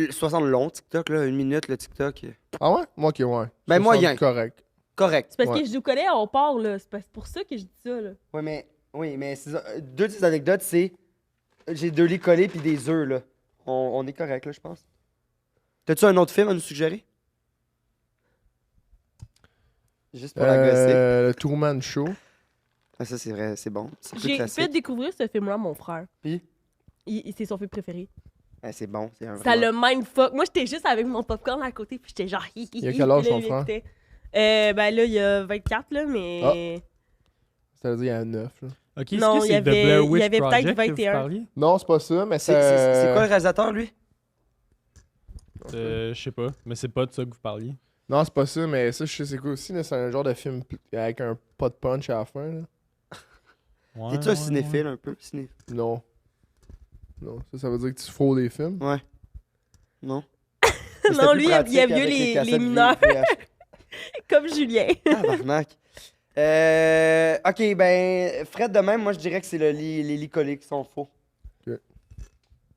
60 longs TikTok, là, 1 minute, le TikTok. Ah ouais? Moi, ok, ouais. Ben, 60, moyen. Correct. Correct. C'est parce Ouais. que je vous connais, on part, là. C'est pour ça que je dis ça, là. Ouais, mais... Oui, mais c'est ça. 2 petites anecdotes, c'est... J'ai 2 lits collés pis des œufs, là. On est correct, là, je pense. T'as-tu un autre film à nous suggérer? Juste pour la gosser. Le Truman Show. Ah, ça, c'est vrai, c'est bon. C'est plus J'ai classique. fait découvrir ce film-là à mon frère. Puis? C'est son film préféré. Ah, c'est bon, c'est un Ça vraiment- le mindfuck. Moi, j'étais juste avec mon popcorn à côté, puis j'étais genre hi, hi, Il a hi, quel âge, puis là, ton il frère? écoutait. Ben là, il y a 24, là, mais. Ça veut dire il y a 9. Là. Ok, est-ce Non, que il y c'est The avait- Blair il y Witch avait peut-être Project que vous 21. parliez? Non, c'est pas ça, mais C'est c'est. quoi le réalisateur, lui? Je sais pas, mais c'est pas de ça que vous parliez. Non, c'est pas ça, mais ça, je sais c'est quoi aussi. là, C'est un genre de film avec un pas de punch à la fin. Là. Ouais, Es-tu un ouais, cinéphile, un peu? Non. Non, ça veut dire que tu fraudes des films. Ouais. Non? Non, lui, il a vu les mineurs. Comme Julien. Tabarnak. Ok, ben, Fred de même, moi je dirais que c'est les lits collés qui sont faux.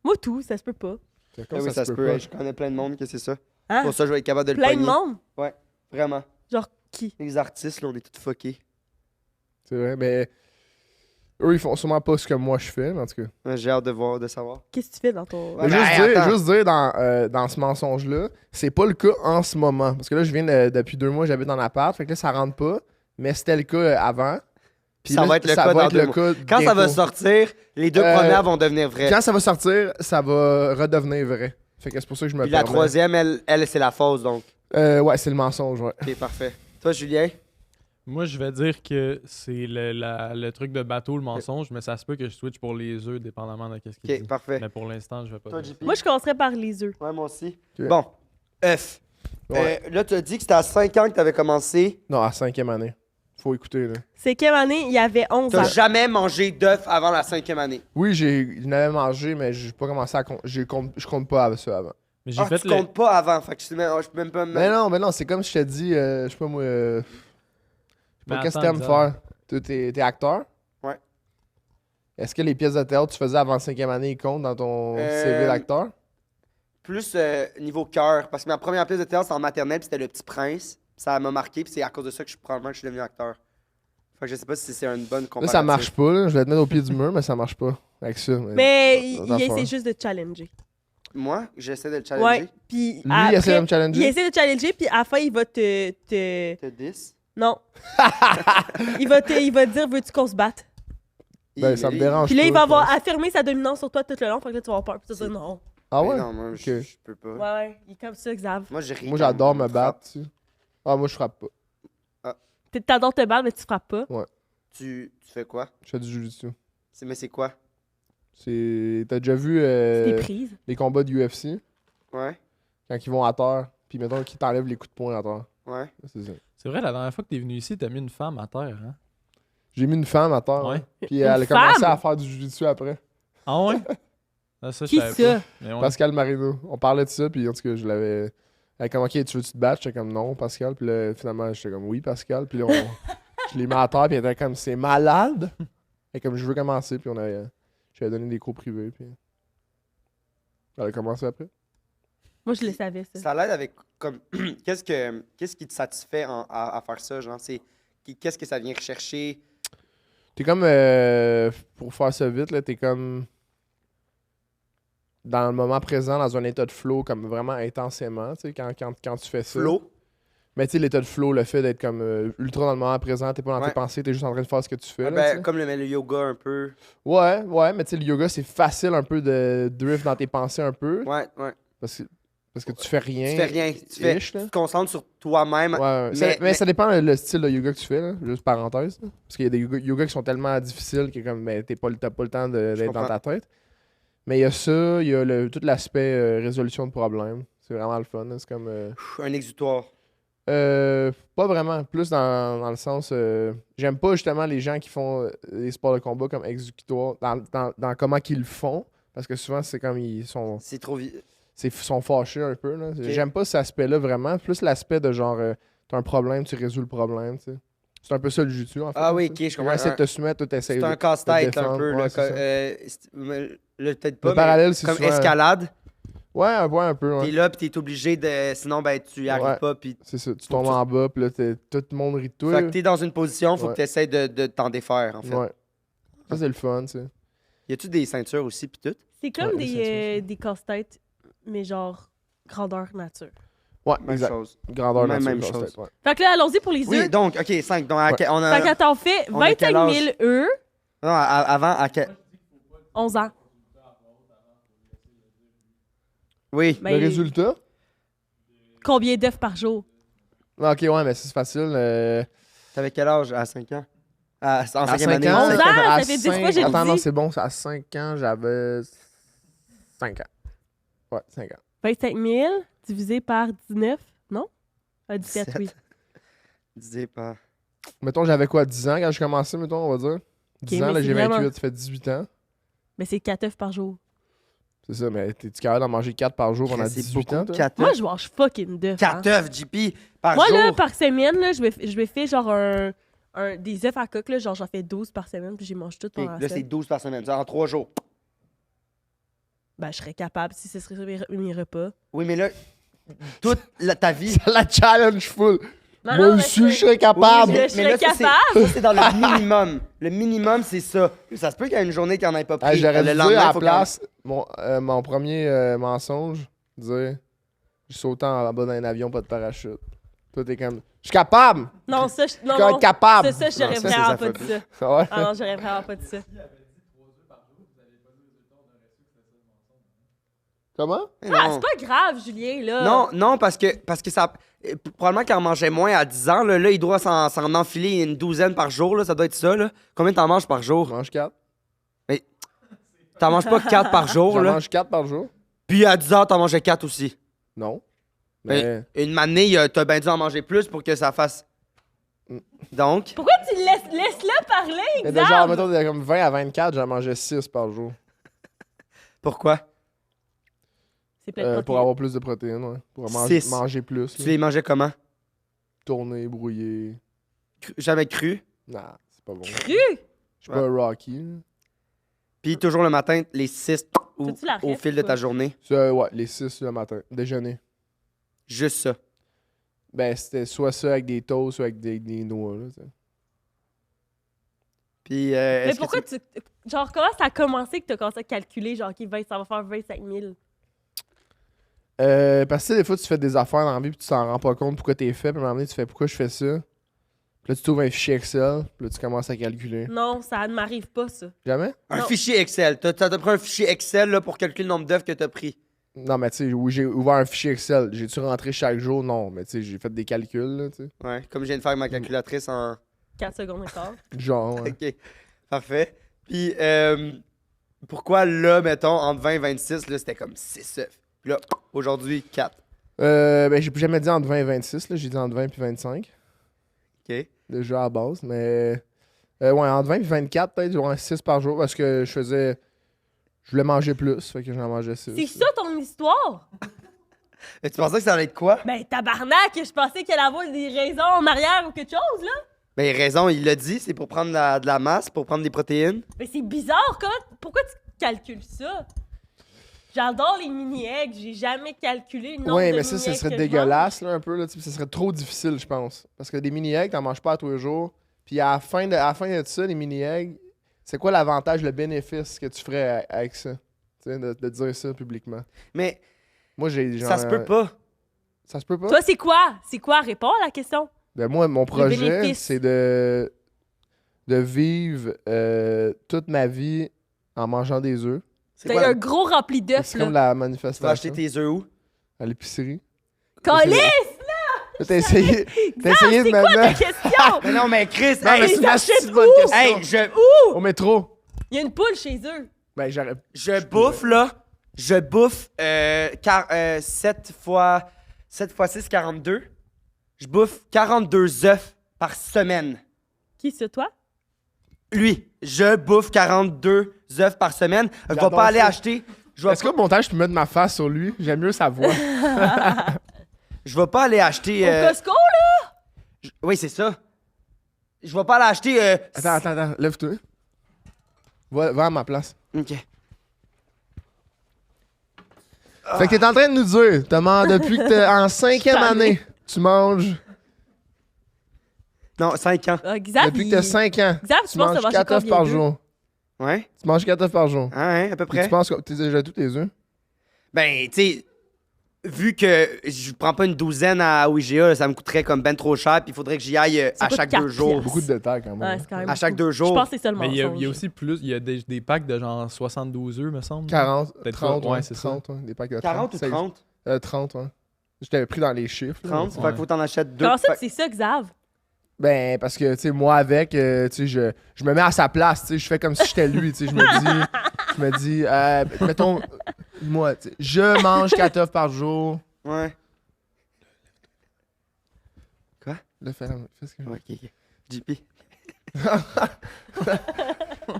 Moi, tout, ça se peut pas. C'est Ah comme oui, ça se peut. pas. Je connais plein de monde que c'est ça. Hein? Pour ça, je vais être capable de le Plein de pogner. monde. Vraiment. Genre, qui? Les artistes, là, on est tous fuckés. C'est vrai, mais eux, ils font sûrement pas ce que moi je fais, mais en tout cas. Ouais, j'ai hâte de voir, de savoir. Qu'est-ce que tu fais dans ton. Ouais, Juste dire dans ce mensonge-là, c'est pas le cas en ce moment. Parce que là, je viens depuis 2 mois, j'habite dans l'appart, fait que là, ça rentre pas. Mais c'était le cas avant. Puis Ça là, va être le cas dans 2 mois. cas Quand ça va bientôt. sortir, les 2 premières vont devenir vraies. Quand ça va sortir, ça va redevenir vrai. Fait que c'est pour ça que je me Puis la permets. 3e, elle c'est la fausse, donc. Ouais, c'est le mensonge, ouais. Ok, parfait. Toi, Julien? Moi, je vais dire que c'est le truc de bateau, le mensonge, mais ça se peut que je switch pour les œufs, dépendamment de ce qu'il Ok, dit. parfait. Mais pour l'instant, je vais pas. Toi, dire. JP? Moi, je commencerais par les œufs. Ouais, moi aussi. Ok. Bon, œuf. Ouais. Là, tu as dit que c'était à 5 ans que tu avais commencé. Non, à 5e année. Faut écouter, là. C'est quelle année? Il y avait 11 Tu ans. jamais mangé d'œuf avant la 5e année. Oui, j'en avais mangé, mais j'ai pas commencé à compter. Je compte pas avec ça avant. Mais j'ai Ah, fait tu le. comptes pas avant. Fait que je peux même pas... Mais non, c'est comme je t'ai dit, je sais pas moi. Je sais Mais pas, qu'est-ce que attends, t'aimes Xav. faire? Toi, t'es acteur? Ouais. Est-ce que les pièces de théâtre que tu faisais avant 5e année, ils comptent dans ton CV d'acteur? Plus niveau cœur. Parce que ma première pièce de théâtre, c'était en maternelle, puis c'était Le Petit Prince. Puis ça m'a marqué, puis c'est à cause de ça que probablement que je suis devenu acteur. Fait que je sais pas si c'est une bonne Là, comparaison. ça marche pas, là. Je vais te mettre au pied du mur, mais ça marche pas avec ça. Mais il D'affaires. essaie juste de te challenger. Moi, j'essaie de le challenger. Ouais. Puis Lui, après, il essaie de me il challenger. essaie de te challenger, puis à la fin, il va te. T'as 10. Non. il va te dire veux-tu qu'on se batte? Ben, ça me dérange Puis là, il pas, va je avoir pense. affirmé sa dominance sur toi tout le long. Fait que là, tu vas avoir peur. Puis tu vas dire non. Ah ouais? Non, moi, Ok. je peux pas. Ouais, il est comme ça, Xav. Moi, j'ai ri Moi, quand j'adore on me frappe. battre, tu sais. Ah, moi, je frappe pas. T'adores te battre, mais tu frappes pas. Tu fais quoi? Je fais du jujitsu. Mais c'est quoi? T'as déjà vu C'est des prises. les combats de UFC? Ouais, Quand ils vont à terre, puis mettons qu'ils t'enlèvent les coups de poing à terre. ouais. C'est ça. C'est vrai, la dernière fois que t'es venu ici, t'as mis une femme à terre, hein? J'ai mis une femme à terre. Ouais. hein. Puis Une elle a commencé femme? à faire du jujitsu après. Ah ouais? Ah, ça, je Qui savais ça? pas. Mais ouais. Pascal Marino. On parlait de ça, puis en tout cas, je l'avais. Elle est comme, ok, tu veux-tu te battre? J'étais comme, non, Pascal. Puis là, finalement, j'étais comme, oui, Pascal. Puis là, je l'ai mis à terre, puis elle était comme, c'est malade. Et comme, je veux commencer, puis j'avais donné des cours privés, puis. Elle a commencé après. Moi, je le savais, ça. Ça l'aide avec comme qu'est-ce qui te satisfait à faire ça, genre qu'est-ce que ça vient rechercher? T'es comme, pour faire ça vite, là, t'es comme dans le moment présent, dans un état de flow, comme vraiment intensément, tu sais, quand tu fais ça. Flow. Mais tu sais, l'état de flow, le fait d'être comme ultra dans le moment présent, t'es pas dans Ouais. tes pensées, t'es juste en train de faire ce que tu fais. Ah, là, ben, tu sais. comme le yoga un peu. Ouais, mais tu sais, le yoga, c'est facile un peu de drift dans tes pensées un peu, Ouais, ouais. parce que tu fais rien. Tu fais rien. ish, là. Tu te concentres sur toi-même. Ouais, mais ça dépend le style de yoga que tu fais, là, juste parenthèse. Là. Parce qu'il y a des yoga qui sont tellement difficiles que comme, ben, t'as pas le temps d'être dans comprends. ta tête. Mais il y a ça, il y a tout l'aspect résolution de problèmes. C'est vraiment le fun. Là. C'est comme. Un exutoire. Pas vraiment. Plus dans le sens. J'aime pas justement les gens qui font des sports de combat comme exécutoire dans comment qu'ils le font. Parce que souvent, c'est comme ils sont. C'est trop vite. Sont fâchés un peu. Là. J'aime pas cet aspect-là vraiment. Plus l'aspect de genre, t'as un problème, tu résous le problème. Tu sais. C'est un peu ça le jiu-jitsu en fait. Ah oui, ça. ok, je comprends. Essaie de te soumettre, toi t'essayes C'est un de. casse-tête défendre. un peu. Ouais, Là, c'est ça. Peut-être pas. Le parallèle, mais c'est comme souvent- escalade. Ouais, un peu. Ouais. T'es là, puis t'es obligé de. Sinon, ben, tu y arrives Ouais. pas. Puis. C'est ça. Tu Faut que tombes tu- en bas, puis là, tout le monde rit de toi. Fait que t'es dans une position, faut Ouais. que t'essaies de t'en défaire, en fait. Ouais. Ça, c'est le fun, tu sais. Y a-tu des ceintures aussi, puis tout? C'est comme Ouais, c'est des casse-têtes, mais genre grandeur nature. Ouais, Même exact. chose. Grandeur Même nature, chose. casse-tête, ouais. Fait que là, allons-y pour les Oui, œufs. donc, ok, 5. Donc, Ouais. on a. Fait que t'en fais on a quel 25 000 œufs, Non, avant, à quel. 11 ans. Oui. Ben, Le résultat? Combien d'œufs par jour? Ah, ok, ouais, mais c'est facile. T'avais quel âge à 5 ans? En À 5e 5 année. ans, 11 ans, à ça fait 10 cinq- fois que j'ai Attends, dit. non, c'est bon. À 5 ans, j'avais 5 ans. Ouais, 5 ans. 25 000 divisé par 19, non? 17, 17. oui. Disais pas. Mettons, j'avais quoi, 10 ans quand j'ai commencé, mettons, on va dire? 10 ans, mais là, c'est j'ai 28, vraiment- ça fait 18 ans. Mais c'est 4 œufs par jour. C'est ça, mais t'es-tu capable d'en manger 4 par jour pendant C'est 18 beaucoup. ans, toi? 4 Moi, œufs. je mange fucking d'œufs. 4 hein. œufs, JP, par Moi, jour. là, par semaine, là, je me fais genre des œufs à coque, là, genre j'en fais 12 par semaine, puis j'y mange tout Ok, pendant la là, c'est semaine. 12 par semaine. En 3 jours. Ben, je serais capable si ce serait ça mes repas. Oui, mais là, toute ta vie. La challenge full. Non, Moi non, mais aussi, je serais capable. Oui, Mais je serais là, ça, c'est- capable. ça, c'est dans le minimum. Le minimum, c'est ça. Ça se peut qu'il y ait une journée qu'il n'y en ait pas pris. J'aurais dû le dire lendemain, à la faut place, mon premier mensonge, dire je saute en bas d'un avion, pas de parachute. Toi, t'es comme je suis capable! Non, ça, je... non, Je suis non. capable! Ça, j'aurais Non, ça, vraiment c'est pas sa dit ça. Ah ouais? Ah non, j'aurais vraiment pas dit ça. Comment? Mais Ah, non. c'est pas grave, Julien, là. Non, parce que ça. Probablement qu'il en mangeait moins à 10 ans. Là, il doit s'en enfiler une douzaine par jour. Là, ça doit être ça. Là. Combien t'en manges par Je jour? mange 4. T'en manges pas 4 par jour. J'en Là. mange 4 par jour? Puis à 10 ans, t'en mangeais 4 aussi. Non. Mais Mais une manée, t'as bien dû en manger plus pour que ça fasse. Donc, Pourquoi tu laisses-le parler, mais de genre, Xav? mettons, de comme 20 à 24, j'en mangeais 6 par jour. pourquoi? C'est plein de Pour protéines. avoir plus de protéines, ouais. Pour manger, 6. manger plus. Tu là. les mangeais comment? Tourner, brouiller. Jamais cru. Nah, c'est pas bon. Je Cru? suis pas Rocky. là. Puis toujours le matin, les 6 Fais-tu la au ref fil ou de pas? ta journée. Ouais, les 6 le matin. Déjeuner. Juste ça. Ben, c'était soit ça avec des toasts, soit avec des noix. Là, tu sais. Puis, Mais est-ce que pourquoi tu... Genre, comment ça a commencé que t'as commencé à calculer, genre, OK, ça va faire 25 000? Parce que des fois, tu fais des affaires dans la vie puis tu t'en rends pas compte pourquoi t'es fait. Puis à un moment donné, tu fais pourquoi je fais ça. Puis là, tu trouves un fichier Excel, puis là, tu commences à calculer. Non, ça ne m'arrive pas, ça. Jamais? Un Non. fichier Excel. T'as pris un fichier Excel là, pour calculer le nombre d'œufs que t'as pris. Non, mais tu sais, oui, j'ai ouvert un fichier Excel. J'ai-tu rentré chaque jour? Non, mais tu sais, j'ai fait des calculs, là, tu sais. Ouais, comme je viens de faire avec ma calculatrice en. 4 secondes et quart. Genre, ouais. Ok, parfait. Puis, pourquoi là, mettons, entre 20 et 26, là, c'était comme 6 œufs. Puis là, aujourd'hui, 4. Ben, j'ai jamais dit entre 20 et 26, là. J'ai dit entre 20 et 25. Ok. Déjà à base, mais... ouais, entre 20 et 24, peut-être, genre 6 par jour, parce que je voulais manger plus, fait que j'en mangeais 6. C'est ça ton histoire? Et tu pensais que ça allait être quoi? Ben, tabarnak, je pensais qu'elle avait des raisons en arrière ou quelque chose, là. Ben, il a raison, il l'a dit, c'est pour prendre de la masse, pour prendre des protéines. Mais c'est bizarre, pourquoi tu calcules ça? J'adore les mini-eggs, j'ai jamais calculé le nombre Ouais, de mais ça mini-eggs serait que je dégueulasse, là, un peu, là, tu sais, ça serait trop difficile, je pense. Parce que des mini-eggs, t'en manges pas à tous les jours. Puis à la fin de ça, les mini-eggs, c'est quoi l'avantage, le bénéfice que tu ferais avec ça? Tu sais, de dire ça publiquement. Mais Moi, j'ai genre... ça se peut pas. Ça se peut pas? Toi, c'est quoi? C'est quoi? Réponds à la question. Ben moi, mon projet, bénéfice. c'est de vivre toute ma vie en mangeant des œufs. C'est T'as quoi? un gros rempli d'œufs, C'est là. comme la Tu vas manifestation acheter tes œufs où? à l'épicerie. Calice! Là, t'as essayé de C'est me quoi ta mettre question? Mais non, mais Chris, Non, mais hey, c'est une achètent astuce bonne où? question. hey, je, Au métro. Il y a une poule chez eux. Ben, j'aurais... je bouffe, là. Je bouffe 7 fois 6, 42. Je bouffe 42 œufs par semaine. Qui, c'est toi? Lui, je bouffe 42 œufs par semaine. Je vais J'adore pas aller ça. acheter. Je vais Est-ce qu'au montage, je peux mettre ma face sur lui? J'aime mieux sa voix. je vais pas aller acheter. Au Costco, là? Oui, c'est ça. Je vais pas aller acheter. Attends. Lève-toi. Va à ma place. Ok. Fait que t'es en train de nous dire, depuis que t'es en 5e année, tu manges... Non, 5 ans. Xav, Depuis que t'as 5 ans, Xav, tu tu penses que manges t'as mangé 4 œufs combien par d'œufs? jour. Ouais. Tu manges 4 œufs par jour. Ah, ouais, à peu Puis près. tu penses que t'as déjà tous tes œufs? Ben, tu sais, vu que je prends pas une douzaine à IGA, là, ça me coûterait comme ben trop cher, puis il faudrait que j'y aille à coûte chaque 4 2 jours. piastres. Beaucoup de détails quand même. Ouais, c'est quand même À chaque beaucoup. 2 jours. Je pense que c'est ça le Mais il y mensonge. a aussi plus, il y a des packs de genre 72 œufs, me semble. 40, Peut-être 30, pas, ouais, ouais, c'est 30, ouais, des packs de 40 ou 16. 30? 30, ouais. Je t'avais pris dans les chiffres. là. 30, ça fait qu'il faut t'en achètes 2. Comment ça, c'est ça, Xav? Ben, parce que, tu sais, moi, avec, tu sais, je me mets à sa place, tu sais, je fais comme si j'étais lui, tu sais, je me dis, mettons, moi, tu sais, je mange 4 œufs par jour. Ouais. Là, fais ce que je... Ouais, ok, ok. JP.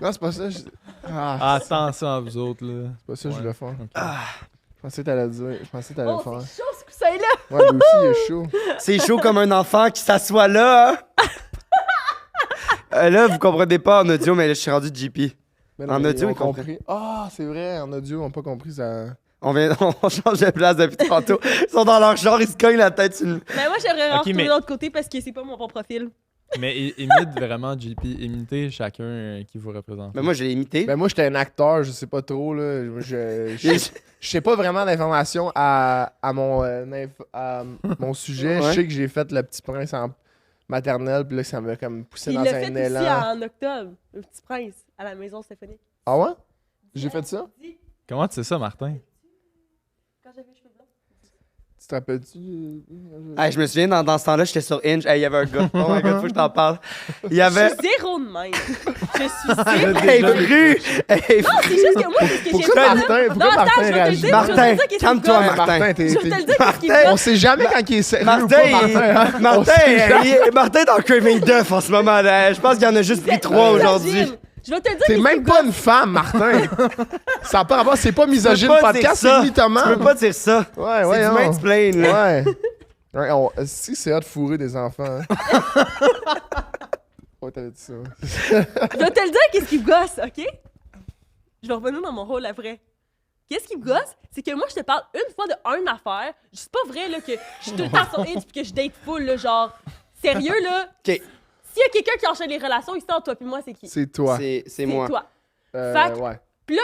Non, c'est pas ça. Ah, Attention, vous autres, là. c'est pas ça que je voulais faire. Ok. Je pensais que t'allais le dire. Je pensais que t'allais Oh, le faire. c'est chaud, ce coussin-là! Ouais, lui aussi, il est chaud. C'est chaud comme un enfant qui s'assoit là, hein? Là, vous comprenez pas en audio, mais là, je suis rendu JP. Mais En mais audio, ils ont ils comprennent. compris. Ah, c'est vrai, en audio, on n'a pas compris ça. On change de place depuis tantôt. Ils sont dans leur genre, ils se cognent la tête sur le... Mais moi, j'aimerais Ok, retourner mais- de l'autre côté parce que c'est pas mon bon profil. Mais imite vraiment JP. Imitez chacun qui vous représente. Mais moi, je l'ai imité. Ben, moi, j'étais un acteur, je sais pas trop, là. Je sais pas vraiment d'informations à mon sujet. Ouais. Je sais que j'ai fait Le Petit Prince en maternelle, puis là, ça m'a comme poussé Il dans l'a un fait élan. aussi en octobre, le Petit Prince, à la Maison Symphonique. Ah ouais? J'ai fait ça? Comment tu sais ça, Martin? Quand j'avais les cheveux blancs. Tu te rappelles-tu? Hey, je me souviens, dans ce temps-là, j'étais sur Inge. Hey, il y avait un gars. Oh my god, faut que je t'en parle. Il y avait... Je suis zéro de même. Je suis zéro. Hey, Fru! Hey, Non, c'est juste que moi, c'est ce que j'ai Pourquoi fait. Martin? Pourquoi Non, attends, Martin je vais te le réagit? dire, je vais te Martin, dire qu'est-ce qu'il calme-toi, me gosse. Martin. Je vais te le dire qu'est-ce qu'il me On gosse. sait jamais quand il est sérieux ou Martin, pas, Martin. Hein? On Martin, sait jamais. Martin est en craving d'œuf en ce moment. Là. Je pense qu'il en a juste pris 3 aujourd'hui. Imagine. Je vais te le dire T'es qu'est-ce même qui me pas gosse. une femme, Martin. Ça n'a pas rapport, c'est pas misogyne Tu peux pas podcast, dire ça. c'est mythomane. Tu peux pas dire ça. Ouais, C'est ouais, du mansplain, là. Ouais. Ouais, si c'est hot de fourrer des enfants. Hein. Ouais, t'avais dit ça. Je vais te le dire qu'est-ce qui me gosse, OK? Je vais revenir dans mon rôle après. Qu'est-ce qui me gosse? C'est que moi, je te parle une fois de une affaire. C'est pas vrai là, que je suis tout le temps sur Inch puis que je date full, là, genre... Sérieux, là? OK, S'il y a quelqu'un qui enchaîne les relations, il entre toi puis moi, c'est qui? C'est toi. c'est moi. toi. Fac. Ouais, Puis là,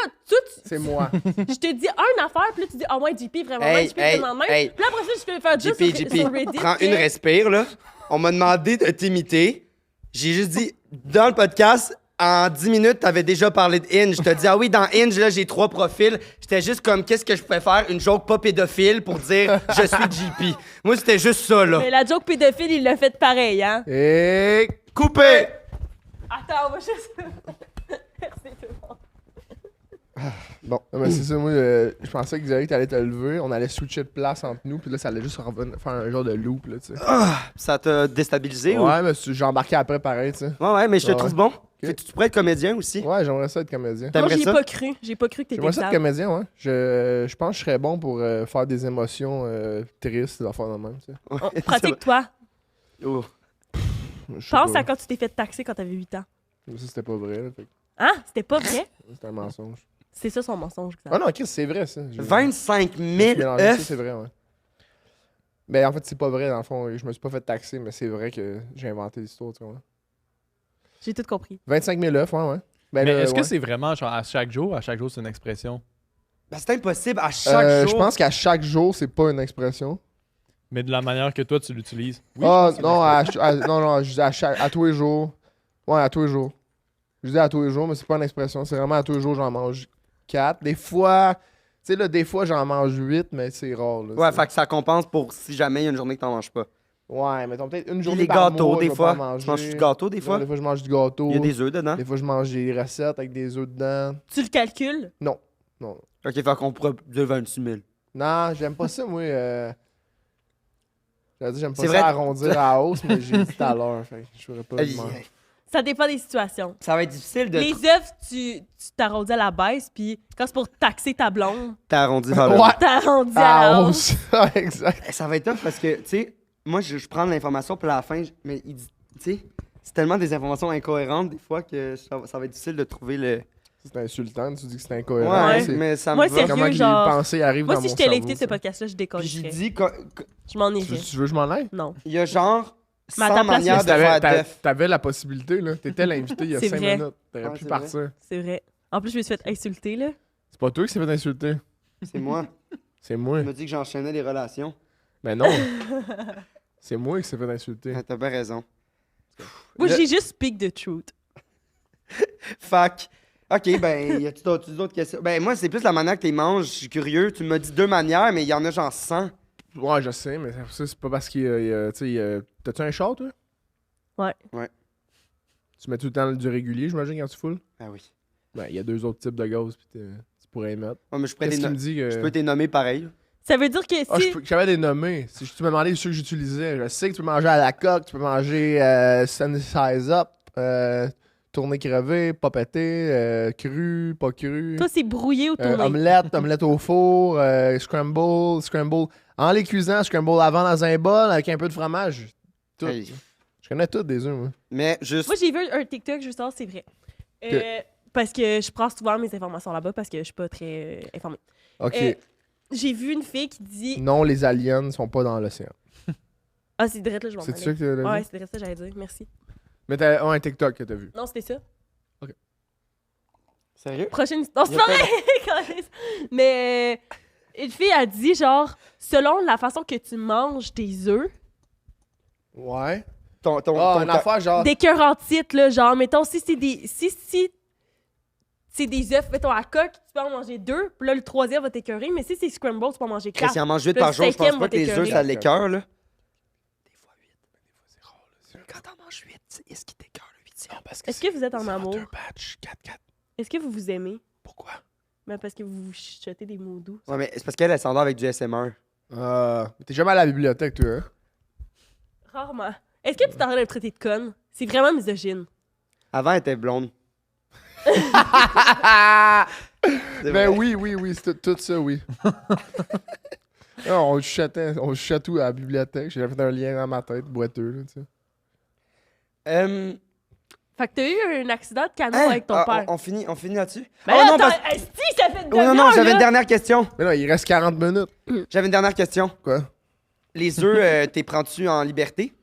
c'est moi. je te dis une affaire, puis là, tu dis « Ah ouais, JP, vraiment, Hey, je peux hey, te demander même. hey. Puis là, après ça, je peux faire juste JP, sur Reddit. prends que- une respire, là. On m'a demandé de t'imiter. J'ai juste dit, dans le podcast, en 10 minutes, t'avais déjà parlé de Hinge. Je te dis, ah oui, dans Hinge, là, j'ai 3 profils. J'étais juste comme, qu'est-ce que je pourrais faire? Une joke pas pédophile pour dire, je suis JP. Moi, c'était juste ça, là. Mais la joke pédophile, il l'a fait pareil, hein? Et Coupé! Attends, on va juste... Merci tout le monde. bon, mais c'est ça, moi, je pensais que Xavier, t'allais te lever, on allait switcher de place entre nous, puis là, ça allait juste faire un genre de loop, là, tu sais. Ça t'a déstabilisé ou? Ouais, mais j'ai embarqué après pareil, tu sais. Ouais, mais je te Ouais. trouve bon. Tu pourrais être comédien aussi. Ouais, j'aimerais ça être comédien. Non, T'aimerais j'y ai ça? pas cru. J'ai pas cru que t'étais J'aimerais ça être stable. comédien, ouais. Je pense que je serais bon pour faire des émotions tristes, des affaires de même, tu sais. Oh, pratique-toi. Oh. Je sais Pense pas. à quand tu t'es fait taxer quand t'avais 8 ans. Mais ça, c'était pas vrai, là, fait que Hein? C'était pas vrai? c'était un mensonge. C'est ça son mensonge. Ah Xavier. non, Chris, c'est vrai, ça. 25 000 mélangé ça, œufs. c'est vrai, ouais. Ben, en fait, c'est pas vrai, dans le fond. Je me suis pas fait taxer, mais c'est vrai que j'ai inventé l'histoire, tu vois. J'ai tout compris. 25 000 œufs, ouais. Ben, Mais là, est-ce que ouais. c'est vraiment genre à chaque jour? À chaque jour, c'est une expression. Ben, c'est impossible à chaque jour. Je pense qu'à chaque jour, c'est pas une expression. Mais de la manière que toi, tu l'utilises. Oui, Ah, je pense que non, je dis à tous les jours. Ouais, à tous les jours. Je dis à tous les jours, mais c'est pas une expression. C'est vraiment à tous les jours, j'en mange 4. Des fois, tu sais, là, des fois, j'en mange 8, mais c'est rare. Là, Ouais, c'est- fait que ça compense pour si jamais il y a une journée que t'en manges pas. Ouais, mettons peut-être une Puis journée les par gâteaux, mois, des je vais fois. pas en manger. Tu manges du gâteau, des fois? Des fois, je mange du gâteau. Il y a des œufs dedans. Des fois, je mange des recettes avec des œufs dedans. Tu le calcules? Non. Ok, fait qu'on pourrait dire 26 000. Non, j'aime pas ça, moi. J'allais dire, j'aime pas C'est ça vrai. arrondir à la hausse, mais j'ai dit tout à l'heure. Fait que je ferais pas de même. Ça dépend des situations. Ça va être difficile de Les œufs, tu t'arrondis à la baisse, puis quand c'est pour taxer ta blonde, t'arrondir vers le Ouais. bas. t'arrondis À à la la hausse. hausse. Exact. Ça va être tough parce que, tu sais, moi, je prends de l'information, puis à la fin, mais il dit, tu sais, c'est tellement des informations incohérentes, des fois, que ça va être difficile de trouver le. C'est insultant, tu dis que c'est Ouais, incohérent. Ouais. c'est mais ça Moi, me va. sérieux, comment que les genre- pensées arrivent Moi, dans si mon j'étais cerveau. l'invité de ce ça. podcast-là, je Puis décollerais. j'ai dit, Je m'en Tu irais. tu veux que je m'en aille? Non. il y a genre Mais à 100 ta place, manières de T'avais faire t'a- def. t'avais la possibilité, là. T'étais l'invité il y a C'est 5 vrai. minutes. T'aurais Ouais, pu c'est partir. C'est vrai. En plus, je me suis fait insulter, là. C'est pas toi qui s'est fait insulter. C'est moi. C'est moi. Je me dis que j'enchaînais les relations. Mais non. C'est moi qui s'est fait insulter. Ah, t'as bien raison. Moi, Le- j'ai juste speak the truth. Fac. OK, ben, y a-tu d'autres questions? Ben, moi, c'est plus la manière que tu les manges. Je suis curieux. Tu m'as dit 2 manières, mais il y en a genre 100. Ouais, je sais, mais ça, c'est pas parce qu'il y a. Tu sais, t'as-tu un char, toi? Ouais. Ouais. Tu mets tout le temps du régulier, j'imagine, quand tu foules? Ah oui. Ben, il y a 2 autres types de gaz, puis tu pourrais y mettre. Ouais, mais je pourrais Qu'est-ce les qui me no- dit que. je peux t'es nommer pareil. Ça veut dire que Ah, si... je savais les nommer. Si tu me demandais ceux que j'utilisais, je sais que tu peux manger à la coque, tu peux manger Sunny Size Up, tourné crevé, pas pété, cru, pas cru. Toi, c'est brouillé ou tourné. Omelette au four, scramble. En les cuisant, scramble avant dans un bol avec un peu de fromage. Tout. Hey. Je connais tout des œufs, moi. Mais juste. Moi, j'ai vu un TikTok, juste ça, c'est vrai. Parce que je prends souvent mes informations là-bas parce que je suis pas très informée. Ok. J'ai vu une fille qui dit... Non, les aliens sont pas dans l'océan. Ah, c'est direct là, je m'en C'est allais. ça que tu as Ouais, dit? c'est direct ça, j'allais dire. Merci. Mais t'as un TikTok que t'as vu. Non, c'était ça. Sérieux? Prochaine histoire. Non, Y c'est a pas vrai! Mais une fille a dit, genre, selon la façon que tu manges tes œufs, Ouais. Ton, Ah, une affaire genre. des cœurs en titre, là, genre, mettons, si c'est des... Si c'est des œufs, mettons, à coque, tu peux en manger 2, puis là, le troisième va t'écœurer, mais si c'est scramble, tu peux en manger 4. Chris, il en mange 8 Le par jour. Je pense cinquième pas va que les œufs, t'écœurer. ça l'écœure, là. Des fois 8. Des fois, c'est rare, là. Quand t'en manges 8, est-ce qu'il t'écœure le 8e? Parce Est-ce que vous êtes en amour? batch, 4-4. Est-ce que vous vous aimez? Pourquoi? Ben, parce que vous vous chuchotez des mots doux. Ouais, mais c'est parce qu'elle s'endort avec du SMR. T'es jamais à la bibliothèque, toi, hein? Rarement. Est-ce que tu t'arrêtes de me traiter de conne? C'est vraiment misogyne. Avant, elle était blonde. C'est Ben vrai. oui, c'est tout ça, oui. Non, on chuchotait tout à la bibliothèque. J'ai fait un lien dans ma tête, boiteux, là, tu sais. Fait que t'as eu un accident de canot Hein? avec ton Ah, père. on finit là-dessus? Ben Oh là, non, attends, parce- esti, ça fait une Oh, non, non, demi-heure, j'avais là. une dernière question. Mais non, il reste 40 minutes. J'avais une dernière question. Quoi? Les œufs, t'es prends-tu en liberté?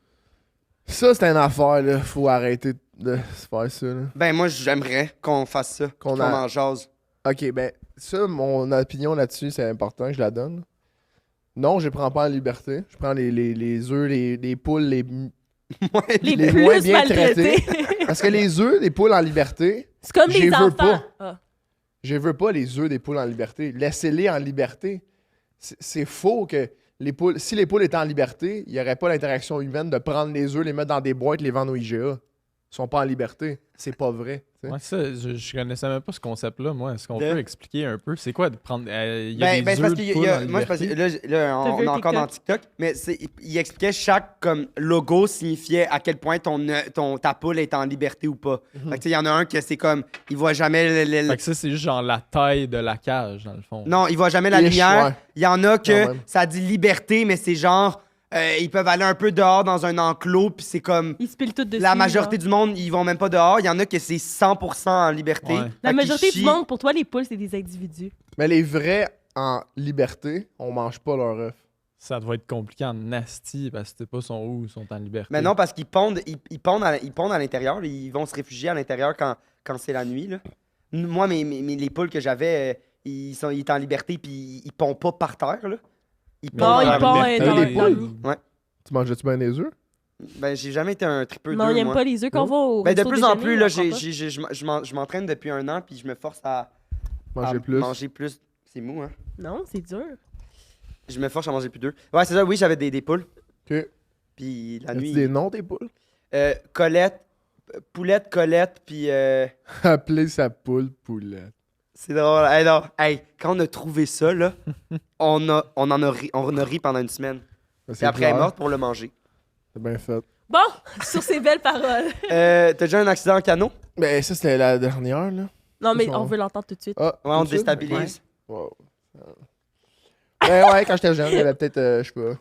Ça, c'est une affaire, là. Faut arrêter de se faire ça, là. Ben, moi, j'aimerais qu'on fasse ça. Qu'on Qu'on a- en jase. Ok, ben, ça, mon opinion là-dessus, c'est important, je la donne. Non, je les prends pas en liberté. Je prends les œufs, les poules, Ouais, Les les plus moins bien maltraités. Parce que les œufs des poules en liberté, C'est comme J'y les veux enfants. pas. Ah. je veux pas les œufs des poules en liberté. Laissez-les en liberté. C'est faux que si les poules étaient en liberté, il n'y aurait pas l'interaction humaine de prendre les œufs, les mettre dans des boîtes, les vendre au IGA. Ils sont pas en liberté. C'est pas vrai. Tu sais. Ouais, ça, je connaissais même pas ce concept-là, moi. Est-ce qu'on De- peut expliquer un peu? C'est quoi de prendre. Il y a Ben, des c'est parce œufs qu'il de y poule a, en moi, c'est parce que liberté? là, T'as on vu est encore TikTok? dans TikTok, mais il expliquait chaque comme logo signifiait à quel point ta poule est en liberté ou pas. Fait que, tu sais, il y en a un que c'est comme, il voit jamais Fait que ça, c'est juste genre la taille de la cage, dans le fond. non, il voit jamais la Ish, lumière. ouais. Il y en a que Quand même. ça dit liberté, mais c'est genre, ils peuvent aller un peu dehors dans un enclos, puis c'est comme, Ils se pilent tout dessus. la majorité genre. du monde, ils vont même pas dehors. Il y en a que c'est 100% en liberté. Ouais. Fait La qu'ils majorité du chient. monde, pour toi, les poules, c'est des individus. Mais les vrais en liberté, on mange pas leur œuf. Ça doit être compliqué en nasty parce que c'est pas son où ils sont en liberté. Mais non, parce qu'ils pondent, ils pondent à l'intérieur. Là. Ils vont se réfugier à l'intérieur quand c'est la nuit. Là. Moi, les poules que j'avais, ils étaient en liberté puis ils pondent pas par terre. Là. Ils Mais pondent Non, dans ils la pondent liberté. dans les le poules. nid. Tu manges-tu bien des œufs? Ben, j'ai jamais été un tripeux Non, d'œufs, ils aiment moi. pas les œufs quand on Non. va au Ben, de resto plus en déjeuner, plus, là, on prend pas. je m'entraîne depuis 1 an puis je me force à Manger plus. manger plus. C'est mou, hein? Non, c'est dur. Je me force à manger plus d'œufs. Ouais, c'est ça, oui, j'avais des poules. Ok. Puis la As-tu nuit. des noms, tes poules? Colette, Poulette, Colette, puis. Appeler sa poule poulette. C'est drôle. Hey, non. Hey, quand on a trouvé ça, là, on en a ri pendant une semaine. Ben, Puis après, elle est clair. morte pour le manger. C'est bien fait. Bon, sur ces belles paroles. T'as déjà un accident en canot? Ben, ça, c'était la dernière, là. Non, mais Ils on sont- veut l'entendre tout de suite. Ah, Ouais, on tout de suite? déstabilise. Wow. Ben, ouais, quand j'étais jeune, j'avais peut-être, je sais pas.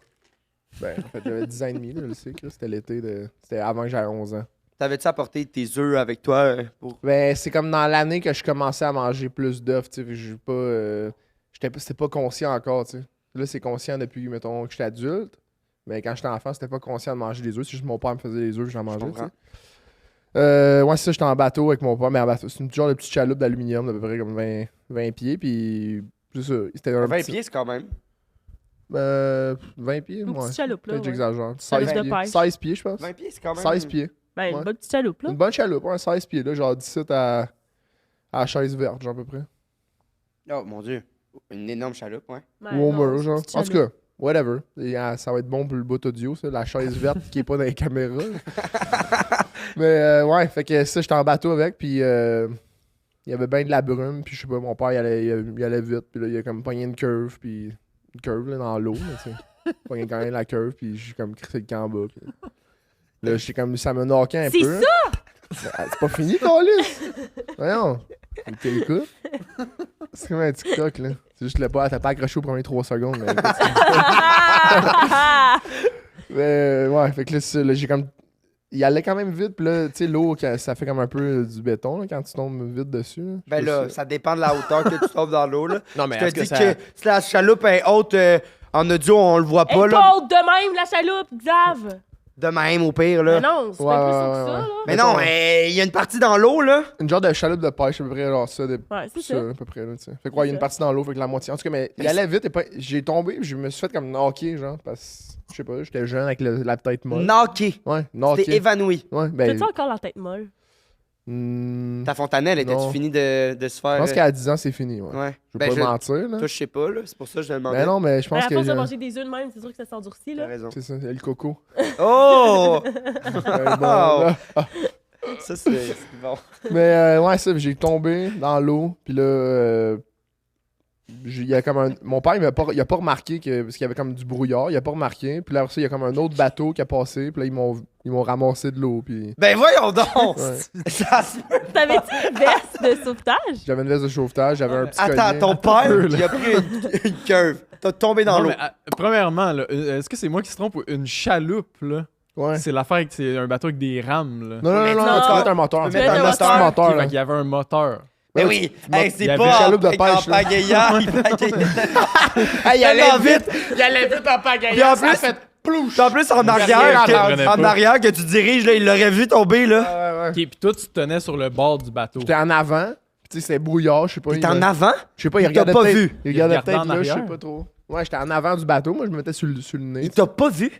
Ben, en fait, j'avais 10 ans et demi, là, je le sais, que c'était l'été de. C'était avant que j'aie 11 ans. T'avais-tu apporté tes œufs avec toi pour. Ben, c'est comme dans l'année que je commençais à manger plus d'œufs, tu sais. Fait que j'ai pas. C'était pas conscient encore, tu sais. Là, c'est conscient depuis, mettons, que j'étais adulte. Mais quand j'étais enfant, c'était pas conscient de manger des œufs. C'est juste mon père me faisait les œufs, j'en mangeais, tu comprends. sais. Ouais, c'est ça, j'étais en bateau avec mon père. Mais en bateau, c'est une genre de petite chaloupe d'aluminium d'à peu près comme 20 pieds. Puis, c'est ça. C'était un 20 petit- pieds, c'est quand même. 20 pieds, Une ouais. petite chaloupe, là. Peut-être ouais. j'exagère. Chaloupe 16 de pieds. pêche. 16 pieds, je pense. 20 pieds, c'est quand même. 16 pieds. Ben, une Ouais. bonne petite chaloupe, là. Une bonne chaloupe, ouais, 16 pieds, là, genre d'ici à la chaise verte, genre à peu près. Oh mon dieu. Une énorme chaloupe, ouais. Ben, Ou au non, mur, c'est genre. une petite En tout chaloupe. cas, whatever. Et, ça va être bon pour le bout audio, ça, la chaise verte qui est pas dans les caméras. Mais ouais, fait que ça, j'étais en bateau avec, puis il y avait bien de la brume, puis je sais pas, mon père, il allait vite, puis là, il a comme pogné une curve, puis une curve là, dans l'eau, là, tu sais. Pogné quand même la curve, puis j'ai comme crissé le camp en bas. Puis là, j'étais comme, ça me knockait un peu. C'est ça! Ben, c'est pas fini, Calis! Voyons! T'écoutes? C'est comme un TikTok, là. C'est juste le pas, t'as pas accroché aux premiers 3 secondes. Mais ouais, fait que là, c'est ça, là, j'ai comme. Il allait quand même vite, puis là, tu sais, l'eau, ça fait comme un peu du béton, là, quand tu tombes vite dessus. Là. Je Ben sais là, pas si- ça dépend de la hauteur que tu tombes dans l'eau, là. Non, mais Je te est-ce que dis ça. que si la chaloupe est haute en audio, on le voit Elle pas, est là. pas haute de même, la chaloupe, Xav! De même, au pire, là. Mais non, c'est Ouais, pas plus ouais, haut que ouais, ça, ouais. là. Mais non, il y a une partie dans l'eau, là. Une genre de chaloupe de pêche, à peu près, genre ça, Ouais, c'est ça, ça. à peu près, là, tu sais. Fait que ouais, il y a une ça. partie dans l'eau, fait que la moitié. En tout cas, mais il allait vite, et pas... j'ai tombé, puis je me suis fait comme knocker, genre, parce que, je sais pas, j'étais jeune avec la tête molle. Knocké. Ouais, T'es knocké. évanoui. Ouais, ben. T'as-tu encore la tête molle? Ta fontanelle, était-tu Non. finie de se faire. Je pense qu'à 10 ans, c'est fini, ouais. Ouais. Je veux Ben, pas mentir, là. Toi, je sais pas, là. C'est pour ça que je te demandais. Ben non, mais je Ben, pense à que. force de manger des œufs de même, c'est sûr que ça s'endurcit, T'as là. raison. C'est ça, il y a le coco. Oh! Bon, Oh! là. Ça, c'est bon. Mais ouais, ça, j'ai tombé dans l'eau, puis là, il y a comme un... Mon père, il a pas remarqué parce qu'il y avait comme du brouillard, il a pas remarqué, puis là, après ça, il y a comme un autre bateau qui a passé, puis là, ils m'ont ramassé de l'eau, puis Ben voyons donc! Ouais. Ça se peut. T'avais-tu une veste de sauvetage? j'avais une veste de sauvetage, j'avais un petit Attends, collier. ton père, il a pris une curve. T'as tombé dans Non, l'eau. mais, premièrement, là, est-ce que c'est moi qui se trompe ou une chaloupe, là? Ouais. C'est l'affaire que c'est un bateau avec des rames, là. Non, non, Mais non, non. tu peux mettre un moteur. Tu peux Tu mettre peux un mettre un moteur. moteur, Ok, là. fait qu'il y avait un moteur. Mais Ouais, oui, tu- hey, il y c'est avait pas chaloupe de en pêche, là. pagayant, il pagayait. Hey, il allait Tellement vite! Il allait vite en pagaille. Puis en Ça a plus- fait plouche! Puis en plus, en rien arrière, entendu. Je en prenais pas. arrière que tu diriges, là, il l'aurait vu tomber, là. Ouais, ouais. Ok, puis toi, tu te tenais sur le bord du bateau. J'étais en avant, puis tu sais, c'était brouillard, je sais pas. T'es en avant? Je sais pas, il Il t'a regardait pas peut-être. vu. Il regardait regardait peut-être en là, je sais arrière. pas trop. Ouais, j'étais en avant du bateau, moi je me mettais sur le nez. Il t'a pas vu?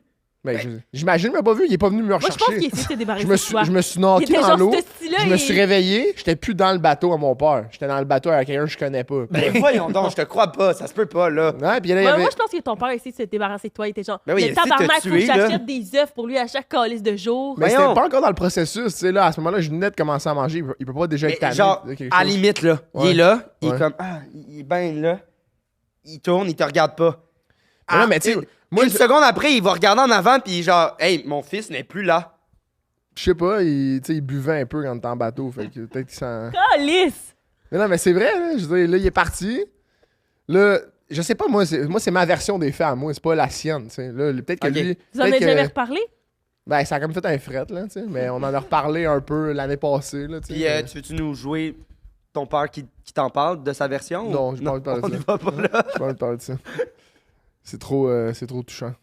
Ben, j'imagine, il m'a pas vu, il est pas venu me Moi, je pense rechercher. qu'il essaie de se débarrasser Je me de suis, toi. je me suis Il knocké était dans genre l'eau. ce style-là, Je me et- suis réveillé, j'étais plus dans le bateau à mon père. J'étais dans le bateau avec quelqu'un que je connais pas. Ben voyons donc, je te crois pas, ça se peut pas, là. Ouais, puis là, il y Ouais, avait... moi, je pense que ton père a essayé de se débarrasser de toi. Il était genre, Ben oui, il le essaie de te tabarnak, faut que tuer, là. j'achète des œufs pour lui à chaque calice de jour. Mais Voyons. c'était pas encore dans le processus, tu sais, là, à ce moment-là, je venais de commencer à manger, il peut pas déjà Mais être tanné genre, de quelque à la chose. limite, là, il Ouais. est là, il est Ouais. comme, ah, il est ben là, il tourne, il te regarde pas. Mais non, mais tu sais, moi, une seconde après, il va regarder en avant, puis genre, hey, mon fils n'est plus là. je sais pas, tu sais, il buvait un peu quand on était en bateau, fait que peut-être qu'il s'en... Calice! Mais non, mais c'est vrai, là, je veux dire, là, il est parti, là, je sais pas, moi, c'est ma version des faits à moi, c'est pas la sienne, tu sais, là, peut-être que Ok. lui... Vous en peut-être avez que- jamais reparlé? Ben, ça a comme fait un fret, là, tu sais, mais on en a reparlé un peu l'année passée, là, tu sais. Puis tu veux-tu nous jouer ton père qui t'en parle de sa version? Non, ou- j'ai pas envie de parler de on ça. y va pas là. J'ai pas envie de parler de ça. C'est trop touchant.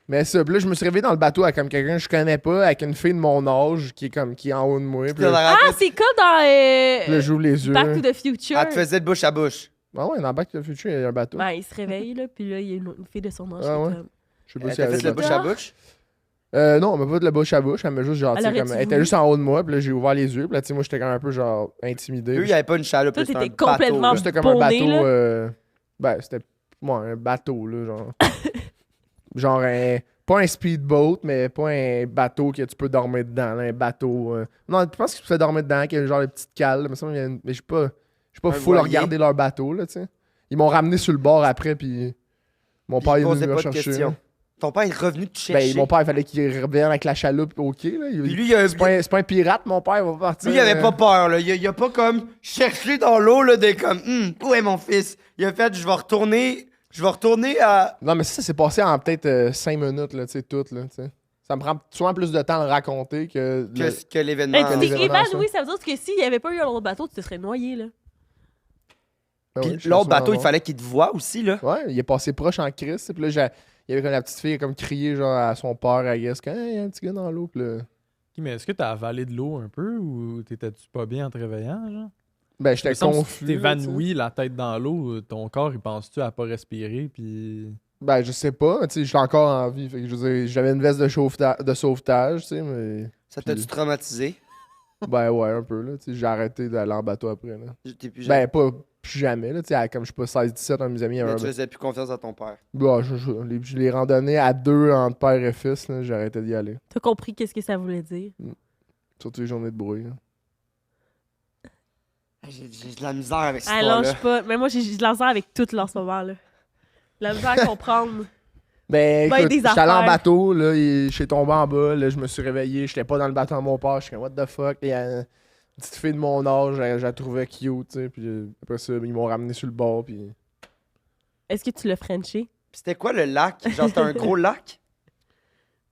Mais ça, puis là, je me suis réveillé dans le bateau avec comme quelqu'un que je connais pas, avec une fille de mon âge qui est en haut de moi. Puis là, Ah, c'est comme dans puis là, j'ouvre les yeux. Back to the Future. Elle te faisait de bouche à bouche. Ah ouais, dans Back to the Future, il y a un bateau. Ben, il se réveille, là, puis là, il y a une fille de son âge. Ah qui est ouais? comme- Je sais pas Elle si t'a elle fait avait de le bouche à bouche? Non, elle m'a pas de la bouche à bouche. Elle m'a juste genre, Elle tu sais, aurait-tu comme, elle était voulu? juste en haut de moi, puis là, j'ai ouvert les yeux, puis là, tu sais, moi, j'étais quand même un peu genre intimidé. Eux, il Puis n'y avait pas une chaloupe, Toi, c'était un t'étais bateau, complètement là. là, c'était comme un Bonnet, bateau. là. Ben, c'était un bateau, là, genre. Genre pas un speedboat, mais pas un bateau que tu peux dormir dedans. Là, un bateau. Non, je pense que tu peux dormir dedans, qu'il y a genre des petites cales. Mais je suis pas Un full à voilier. regarder leur bateau, là, tu sais. Ils m'ont ramené sur le bord après, puis mon Puis père il est posait venu me pas de rechercher. questions. là. Ton père est revenu te Ben, chercher. mon père, il fallait qu'il revienne avec la chaloupe au quai, là. Puis lui, il a- C'est pas un pirate, mon père, il va partir. Lui, il avait pas peur, là. Il a pas comme cherché dans l'eau, là, des comme, où est mon fils? Il a fait, je vais retourner à. Non, mais ça s'est passé en peut-être 5 minutes, là, tu sais, tout, là, tu sais. Ça me prend souvent plus de temps à le raconter que... Que l'événement. Mais tu les t'es événements, évanoui, ça veut dire que s'il n'y avait pas eu un autre bateau, tu te serais noyé, là. Ben Puis oui, je l'autre pense bateau, vraiment il fallait qu'il te voie aussi, là. Ouais, il est passé proche en crise. Puis là, il y avait comme la petite fille comme crié genre à son père, I guess, qu'il y a un petit gars dans l'eau. Puis là, Mais est-ce que t'as avalé de l'eau un peu ou t'étais-tu pas bien en te réveillant, genre? ben, Il j'étais me semble que confus. si là, tu t'évanouis la tête dans l'eau, ton corps, il pense-tu à pas respirer, puis... sais. Ben, je sais pas. Tu sais, j'étais encore en vie. Fait que je veux dire, j'avais une veste de sauvetage, tu sais, mais. Ça t'a-tu traumatisé? Ben, ouais, un peu, là. Tu sais, j'ai arrêté d'aller en bateau après, là. T'es plus Ben, pas plus jamais, là. Tu sais, comme je sais pas, 16-17, un de mes amis, il y avait Mais un tu faisais plus confiance à ton père. Bah, je les randonnées à deux entre père et fils, là. J'ai arrêté d'y aller. T'as compris qu'est-ce que ça voulait dire? Surtout les journées de bruit, là. J'ai de la misère avec cette Ah, histoire-là. lâche pas. Mais moi, j'ai de la misère avec tout là, en ce moment, là. La misère à comprendre. Ben, Ben, écoute, des j'étais allé en affaires. bateau, là, j'étais tombé en bas, là, je me suis réveillé, j'étais pas dans le bateau de mon père, je suis comme, what the fuck, il y a une petite fille de mon âge, je la trouvais cute, tu sais, puis après ça, ils m'ont ramené sur le bord, puis... Est-ce que tu l'as frenché? Puis c'était quoi le lac? Genre, c'était un gros lac?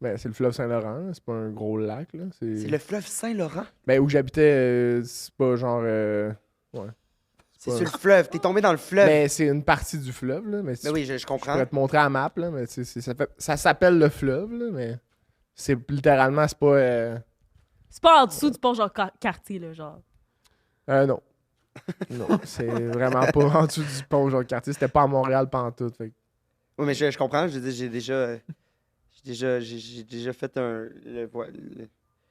Ben, c'est le fleuve Saint-Laurent, là, c'est pas un gros lac, là, C'est le fleuve Saint-Laurent? Ben, où j'habitais, c'est pas genre... C'est Ouais. sur le fleuve. T'es tombé dans le fleuve. Ben, c'est une partie du fleuve, là, mais Ben oui, je je comprends. pourrais te montrer la map, là, mais ça s'appelle le fleuve, là, mais c'est littéralement, c'est pas... C'est pas en dessous du pont genre quartier, là, genre. Non. Non, c'est vraiment pas en dessous du pont Jean-Cartier. C'était pas à Montréal pantoute. Fait. Oui, mais je comprends. Je veux dire, j'ai déjà fait Le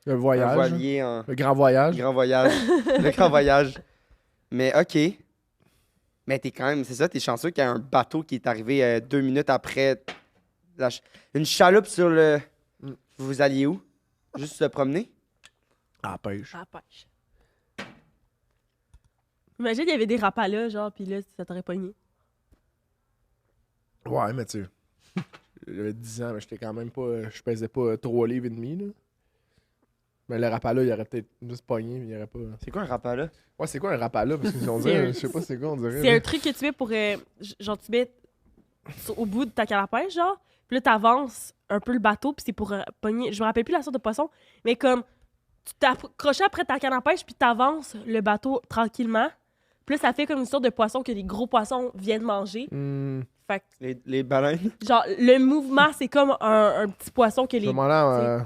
un voyage. voilier en Le grand voyage. grand voyage. Le grand voyage. Mais OK. Mais t'es quand même, c'est ça, t'es chanceux qu'il y ait un bateau qui est arrivé 2 minutes après. Une chaloupe sur le. Mm. Vous alliez où? Juste se promener? À la pêche. À la pêche. Imagine, il y avait des rapalas, genre, pis là, ça t'aurait pogné. Ouais, mais tu sais. J'avais 10 ans, mais j'étais quand même pas. Je pesais pas 3 livres et demi, là. Mais le rapala, il aurait peut-être juste pogné, mais il aurait pas. C'est quoi un rapala? Ouais, c'est quoi un rapala? Parce qu'ils ont dit, je sais pas c'est quoi, on dirait. C'est là. un truc que tu mets pour. Genre, tu mets au bout de ta canne à pêche, genre. Puis là, t'avances un peu le bateau, puis c'est pour pogner. Je me rappelle plus la sorte de poisson, mais comme tu t'accrochais après ta canne à pêche, puis t'avances le bateau tranquillement. Puis là, ça fait comme une sorte de poisson que les gros poissons viennent manger. Hmm, Fait Les baleines? que, genre, le mouvement, c'est comme un petit poisson que je les. vais demander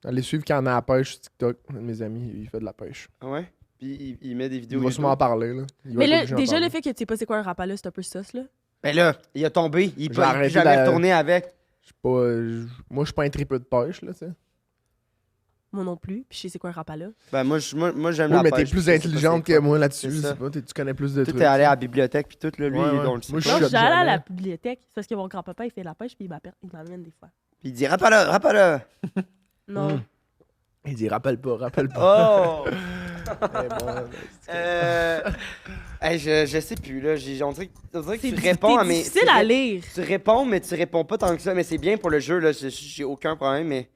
aller suivre quand on a la pêche sur TikTok. Un de mes amis, il fait de la pêche. Ah ouais? Puis il met des Il vidéos. va YouTube. sûrement en parler, là. Il va Mais être là, obligé d'en déjà, parler. le fait que tu sais pas c'est quoi un rapala, c'est un peu sauce, là. Ben là, il a tombé. Il J'ai peut arrêté plus jamais de- retourner avec. Moi, je suis pas un tripeux de pêche, là, tu sais. Moi non plus. Puis je sais c'est quoi un rapala. Ben, moi j'aime Oui, la mais t'es pêche, plus je sais pas intelligente c'est que quoi. moi là-dessus. C'est Je ça. sais pas, tu connais plus de Tout trucs. est allé à la bibliothèque, puis tout, là, lui, Ouais, ouais. on le sait Moi, je pas. Non, chope j'allais à jamais. la bibliothèque. C'est parce que mon grand-papa, il fait la pêche, puis il m'amène des fois. Puis il dit Rapala, Rapala. Non. Il dit rappelle pas. Oh! Eh, bon, Hey, je sais plus, là. On dirait que C'est tu réponds à mes. difficile à lire. Tu réponds, mais tu réponds pas tant que ça. Mais c'est bien pour le jeu, là. J'ai aucun problème, mais.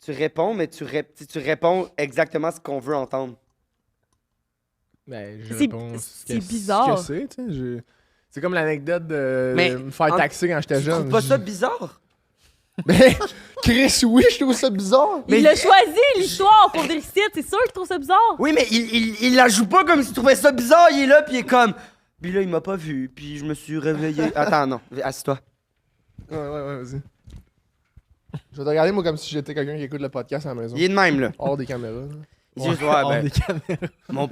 Tu réponds, mais tu réponds exactement ce qu'on veut entendre. Ben, je C'est- réponds c'est ce bizarre. que c'est, tu sais. C'est comme l'anecdote de Mais me faire en- taxer quand j'étais Tu jeune. trouves pas ça bizarre? Mais Chris, oui, je trouve ça bizarre. Mais- Il a choisi l'histoire pour des sites. C'est sûr qu'il trouve ça bizarre. Oui, mais il la joue pas comme s'il trouvait ça bizarre. Il est là, puis il est comme. Puis là, il m'a pas vu, puis je me suis réveillé. Attends, non, assis-toi. Ouais, vas-y. Je vais te regarder, moi, comme si j'étais quelqu'un qui écoute le podcast à la maison. Il est de même, là. Hors des caméras. là. Il dit, ouais, hors ben, des caméras. mon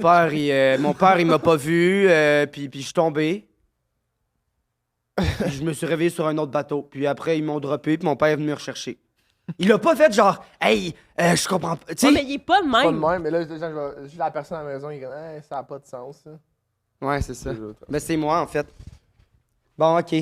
père, il m'a pas vu, puis je suis tombé. Puis je me suis réveillé sur un autre bateau. Puis après, ils m'ont droppé, puis mon père est venu me rechercher. Il a pas fait genre, hey, je comprends pas. Tu Ouais, sais? mais il est pas de Pas de même. même, mais là, je la personne à la maison, il est comme, hey, ça a pas de sens, ça. Ouais, c'est ça. Mais c'est moi, en fait. Bon, ok.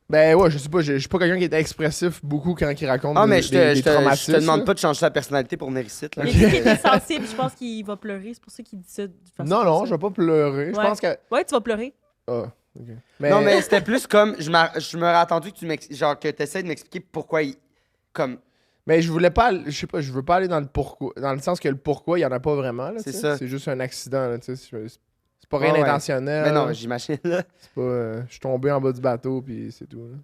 Ben ouais, je sais pas, je suis pas quelqu'un qui est expressif beaucoup quand il raconte Ah, mais des je te traumatismes. demande pas de changer ta personnalité pour venir ici, là. Il a dit qu'il est sensible. Je pense qu'il va pleurer. C'est pour ça qu'il dit ça de façon Non, non, comme je ça. vais pas pleurer. Je Ouais. pense que... Ouais, tu vas pleurer. Ah, ok. Non, mais c'était plus comme, je m'aurais attendu que genre, que t'essaies de m'expliquer pourquoi il, comme, Mais je voulais pas, je sais pas, je veux pas aller dans le pourquoi. Dans le sens que le pourquoi, il y en a pas vraiment, là, C'est tu sais. ça. C'est juste un accident, là, tu sais. C'est pas rien Ouais, ouais. d'intentionnel. mais non, j'imagine, là. C'est pas... je suis tombé en bas du bateau, puis c'est tout, là.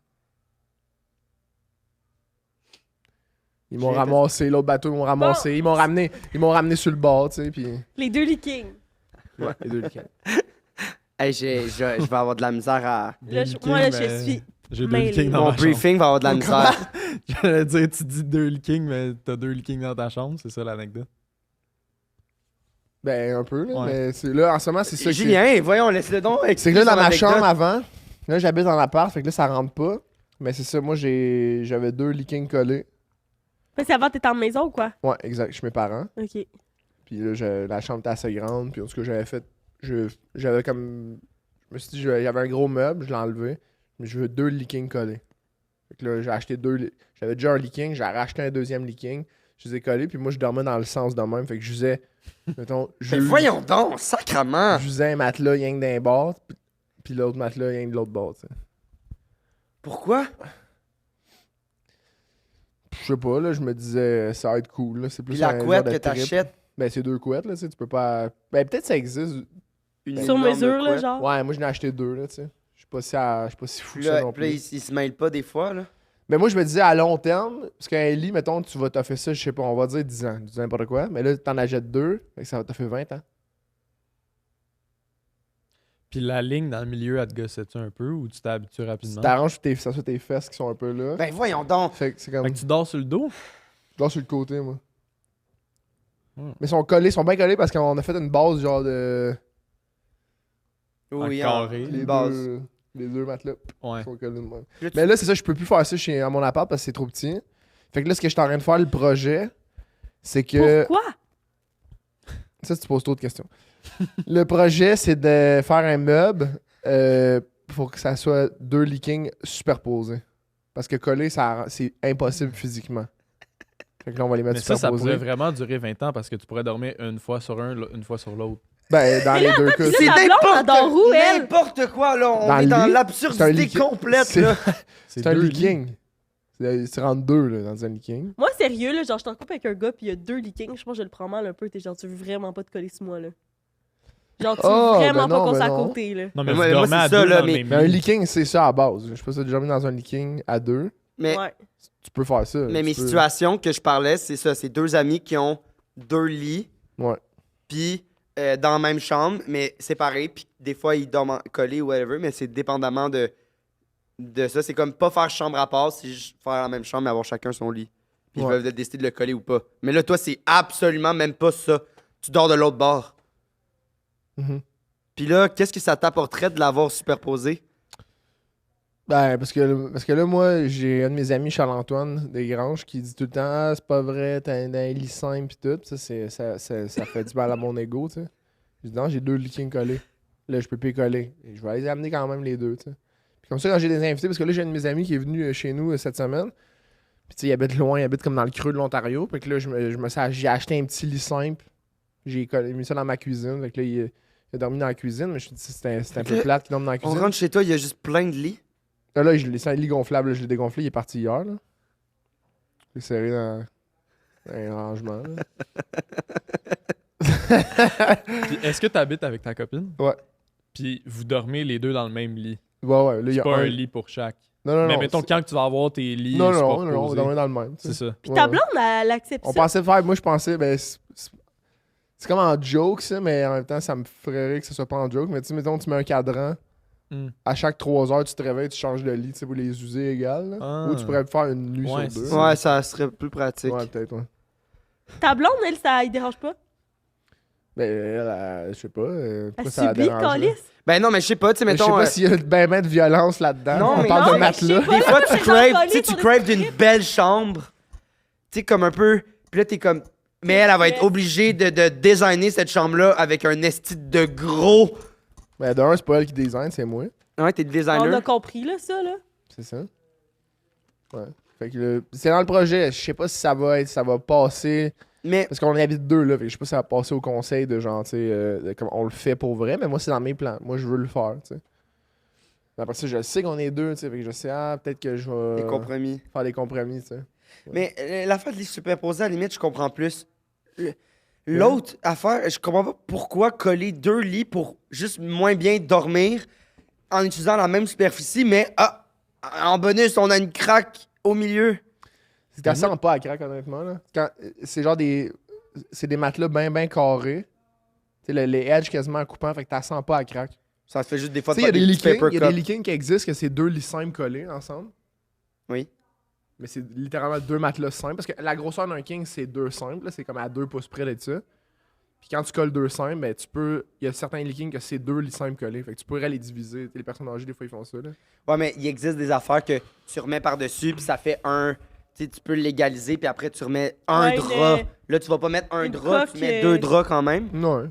Ils m'ont J'ai- ramassé, l'autre bateau, ils m'ont ramassé. Ils m'ont ramené sur le bord, tu sais, puis... Les deux leakings. Ouais, les deux liqueurs. Hey, je vais avoir de la misère à. Là, moi, là, je suis. J'ai deux mêlée. leakings dans Mon ma chambre. briefing va avoir de la misère. J'allais dire, tu dis deux leakings, mais t'as deux leakings dans ta chambre, c'est ça l'anecdote? Ben, un peu, là, Ouais. mais c'est là, en ce moment, c'est ça qui... Julien, voyons, laisse-le donc. C'est que là, dans ma expliquer son chambre anecdote. avant, là, j'habite dans l'appart, fait que là, ça rentre pas. Mais c'est ça, moi, j'avais 2 leakings collés. Mais c'est avant que t'étais en maison ou quoi? Ouais, exact, chez mes parents. Ok. Puis là, la chambre était assez grande. Puis en tout cas, j'avais fait. J'avais comme. Je me suis dit, il y avait un gros meuble, je l'ai enlevé. Mais je veux 2 leakings collés. Fait que là, j'ai acheté 2. J'avais déjà un leaking, j'ai racheté un deuxième leaking. Je les ai collés, puis moi, je dormais dans le sens de même. Fait que j'usais. Mettons, Mais voyons donc, sacrement. j'usais un matelas rien que d'un bord, puis l'autre matelas rien que de l'autre bord, tu sais. Pourquoi? Je sais pas, là, je me disais, ça va être cool, là. C'est plus Puis la un genre couette de que trip. t'achètes, Ben, c'est 2 couettes, là, tu sais, tu peux pas. Ben, peut-être ça existe. une Sur énorme mesure, là, couette. genre. Ouais, moi, j'en ai acheté 2, là, tu sais. Je suis pas si fou que Puis ça là, non puis là, plus. il se mêle pas des fois, là. Mais moi, je me disais à long terme, parce qu'un lit, mettons, tu vas t'offrir ça, je sais pas, on va dire 10 ans, je dis n'importe quoi. Mais là, t'en achètes 2, fait que ça va t'offrir 20 ans. Puis la ligne dans le milieu, elle te gossait-tu un peu ou tu t'es habitué Tu rapidement? t'arranges que ça soit tes fesses qui sont un peu là. Ben voyons donc. Fait que c'est comme. Fait que tu dors sur le dos? Je dors sur le côté, moi. Hmm. Mais ils sont bien collés parce qu'on a fait une base, genre de. Oui, Un carré. une base. Les deux matelas Ouais. sont collés de même. Là, tu- Mais là, c'est ça, je peux plus faire ça à mon appart parce que c'est trop petit. Fait que là, ce que je suis en train de faire, le projet, c'est que. Pourquoi? Ça, tu poses trop de questions. Le projet, c'est de faire un meuble pour que ça soit 2 leakings superposés. Parce que coller, c'est impossible physiquement. Fait que là, on va les mettre Mais ça superposés. pourrait vraiment durer 20 ans parce que tu pourrais dormir une fois sur un, une fois sur l'autre. Ben, dans les deux cas. là, C'est ta blonde, elle n'importe dort où, elle? n'importe quoi, là. On Dans est le dans lit. C'est un l'absurdité lit- complète, c'est- là. C'est un deux leaking. C'est rentre 2 là, dans un leaking. Moi, sérieux, là, genre, je suis en couple avec un gars, puis il y a 2 leakings. Je pense que je le prends mal un peu. T'es genre, tu veux vraiment pas te coller sur moi, là. Genre, tu veux Oh, vraiment ben pas non, qu'on ben soit à non. côté, là. Non, mais Moi, vous moi, dormez à c'est ça, deux là, dans le même Mais un lit. leaking, c'est ça à base. Je sais pas si t'as déjà mis dans un leaking à 2. Mais, Ouais. Tu peux faire ça. mais tu mes peux- situations que je parlais, c'est ça. C'est 2 amis qui ont 2 lits, Ouais. puis dans la même chambre, mais séparés, puis des fois, ils dorment collés ou whatever, mais c'est dépendamment de ça. C'est comme pas faire chambre à part, c'est juste faire la même chambre, mais avoir chacun son lit. Puis ils Ouais. peuvent décider de le coller ou pas. Mais là, toi, c'est absolument même pas ça. Tu dors de l'autre bord. Mhm. Puis là, qu'est-ce que ça t'apporterait de l'avoir superposé? Ben, parce que là, moi, j'ai un de mes amis, Charles-Antoine Desgranges, qui dit tout le temps, ah, c'est pas vrai, t'as un lit simple pis tout. Pis ça fait du mal à mon ego, tu sais. Je dis, non, j'ai 2 leakings collés. Là, je peux plus coller. Et je vais les amener quand même les 2, tu sais. Puis comme ça, quand j'ai des invités, parce que là, j'ai un de mes amis qui est venu chez nous cette semaine. Puis, tu sais, il habite loin, il habite comme dans le creux de l'Ontario. Puis que là, j'ai acheté un petit lit simple. J'ai mis ça dans ma cuisine. Fait que là, il a dormi dans la cuisine. Mais je me suis dit, c'était un peu plate qu'il dorme dans la On cuisine. rentre chez toi, il y a juste plein de lits. Là, c'est un lit gonflable. Là, je l'ai dégonflé. Il est parti hier. Là. Je l'ai serré dans un rangement. Là. Puis est-ce que tu habites avec ta copine? Ouais. Puis vous dormez les deux dans le même lit. Ouais. Là, il y C'est a pas un un lit pour chaque. Non, Mais mettons, quand tu vas avoir tes lits Non, on superposés, va dormir dans le même. c'est ça. Puis ta blonde, elle accepte On ça. pensait faire, moi je pensais, ben, c'est comme en joke ça, mais en même temps ça me ferait rire que ce soit pas en joke. Mais tu sais, mettons, tu mets un cadran, Hmm. à chaque 3 heures tu te réveilles, tu changes de lit, tu sais, pour les user égales. là. Ah. Ou tu pourrais faire une nuit Ouais, sur 2. c'est Ouais, ça serait plus pratique. Ouais, peut-être, ouais. Ta blonde, elle, ça y dérange pas. Ben, je sais pas. Elle Pourquoi ça la subit, dérangerait? calice. Ben non, mais je sais pas, tu sais, Je sais mettons. pas s'il y a ben de violence là-dedans. Non, On mais- parle non, de mais je sais matelas. pas. Des fois, C'est tu craves, collé tu sais, sur tu des craves d'une scripts. belle chambre. Tu sais, comme un peu. Puis là, t'es comme. Mais elle va être obligée de designer cette chambre-là avec un esti de gros. Ben, d'un, c'est pas elle qui design, c'est moi. Ouais, t'es On designer. a compris, là, ça, là. C'est ça. Ouais. Fait que c'est dans le projet. Je sais pas si ça va passer. Mais Parce qu'on habite 2 là, fait que je sais pas si ça va passer au conseil de genre, tu sais, comme on le fait pour vrai, mais moi c'est dans mes plans. Moi je veux le faire, tu sais. Mais après ça, je sais qu'on est 2, tu sais, fait que je sais, peut-être que je vais des compromis. faire des compromis, tu sais. Mais l'affaire de les superposer, à la limite, je comprends plus. L'autre affaire, je comprends pas pourquoi coller 2 lits pour juste moins bien dormir en utilisant la même superficie, mais en bonus, on a une craque au milieu. C'est cassé pas à craque, honnêtement, là. C'est genre c'est des matelas bien carrés. Tu sais, les edges quasiment coupants, fait que t'as sens pas à craque. Ça se fait juste des fois Tu sais, il y a des petits paper leakings, cups. leakings qui existent, que c'est 2 lits simples collés ensemble. Oui. Mais c'est littéralement 2 matelas simples. Parce que la grosseur d'un king, c'est 2 simples. là, C'est comme à 2 pouces près de ça. Puis quand tu colles 2 simples, ben, tu peux. Il y a certains leakings que c'est 2 lits simples collés. Fait que tu pourrais les diviser. Les personnes âgées, des fois, ils font ça. Là. Ouais, mais il existe des affaires que tu remets par-dessus, puis ça fait un. Tu sais, tu peux l'égaliser, puis après, tu remets un Ouais, drap. Là, tu vas pas mettre un une drap, tu coque, mets 2 draps quand même. Non.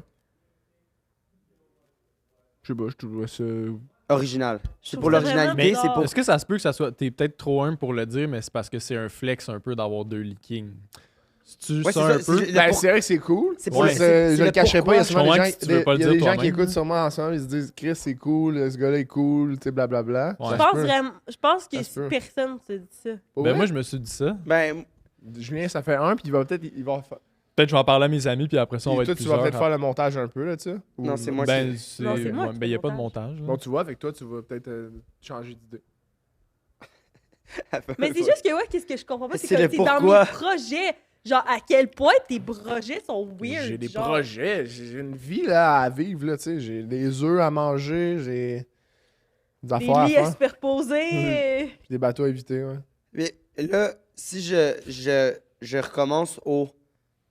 Je sais pas, je trouvais ça. Original. C'est trouve pour ça l'originalité, vraiment c'est pour. Est-ce que ça se peut que ça soit. T'es peut-être trop humble pour le dire, mais c'est parce que c'est un flex un peu d'avoir 2 leakings. Tu Ouais, ça c'est un ça, peu. c'est- Ben, pour- c'est vrai que c'est cool. C'est pour Ouais. le- Je le cacherai pas. Il y a souvent Je des comprends gens, que tu veux pas le il y a dire des gens qui toi-même, écoutent là. sûrement ensemble. Ils se disent, Chris, c'est cool. Ce gars-là est cool. Tu sais, blablabla. Ouais. Je pense que Ça se peut. personne se dit ça. Ben, moi, je me suis dit ça. Ben, Julien, ça fait un, puis il va peut-être. Peut-être je vais en parler à mes amis, puis après ça, on va Toi, être tu vas plusieurs. peut-être faire le montage un peu, là, tu sais. Non, c'est moi Ben, Non, c'est moi ouais, qui ben, fais il n'y a le pas de montage. montage. là. Bon, tu vois, avec toi, tu vas peut-être changer d'idée. Mais c'est juste que, ouais, qu'est-ce que je comprends pas, c'est C'est que le c'est dans pourquoi. mes projets. Genre, à quel point tes projets sont weird. J'ai des genre. projets, j'ai une vie là, à vivre, là, tu sais. J'ai des œufs à manger, j'ai des Des affaires à lits à faire, superposer. puis des bateaux à éviter, ouais. mais là, si je recommence au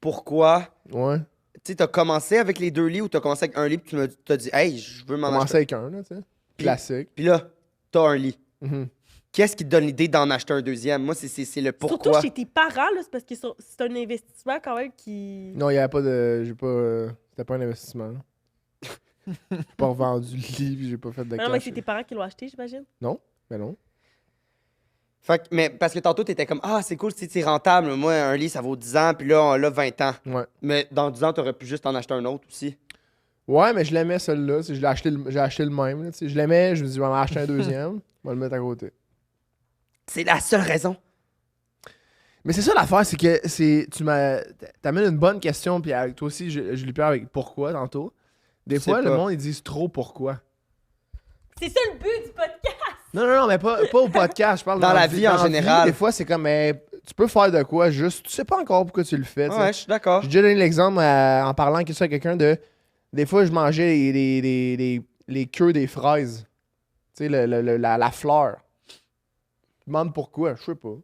pourquoi. Ouais. Tu sais, t'as commencé avec les 2 lits ou t'as commencé avec un lit, puis tu t'as dit, hey, je veux m'en Commencer acheter. avec un, là, tu sais. Puis- Classique. Puis là, t'as un lit. Mhm. Qu'est-ce qui te donne l'idée d'en acheter un deuxième? Moi, c'est le pourquoi. Surtout chez tes parents, là, c'est parce que c'est un investissement quand même qui. Non, il n'y avait pas de. J'ai pas. C'était pas un investissement, là. J'ai pas revendu le lit, puis j'ai pas fait de Non, mais cash. c'est tes parents qui l'ont acheté, j'imagine. Mais non. Fait que, mais parce que tantôt, t'étais comme, ah, c'est cool, c'est rentable. Moi, un lit, ça vaut 10 ans, puis là, on l'a 20 ans. Ouais. Mais dans 10 ans, t'aurais pu juste en acheter un autre aussi. Ouais, mais je l'aimais, celui-là. Tu sais, j'ai acheté le même, là, tu sais. Je l'aimais, je me suis dit, je vais en acheter un deuxième. Je vais le mettre à côté. C'est la seule raison. Mais c'est ça l'affaire, c'est que t'amènes une bonne question, puis toi aussi, je lui parle avec pourquoi tantôt. Des Je sais fois, le pas. monde, ils disent trop pourquoi. C'est ça le but du podcast. Non, mais pas au podcast, je parle Dans la vie en général. Des fois, c'est comme, tu peux faire de quoi, juste, tu sais pas encore pourquoi tu le fais. tu sais. Ouais, je suis d'accord. J'ai déjà donné l'exemple en parlant que ça à quelqu'un de. Des fois, je mangeais les queues des fraises. Tu sais, la fleur. Je me demande pourquoi, je sais pas.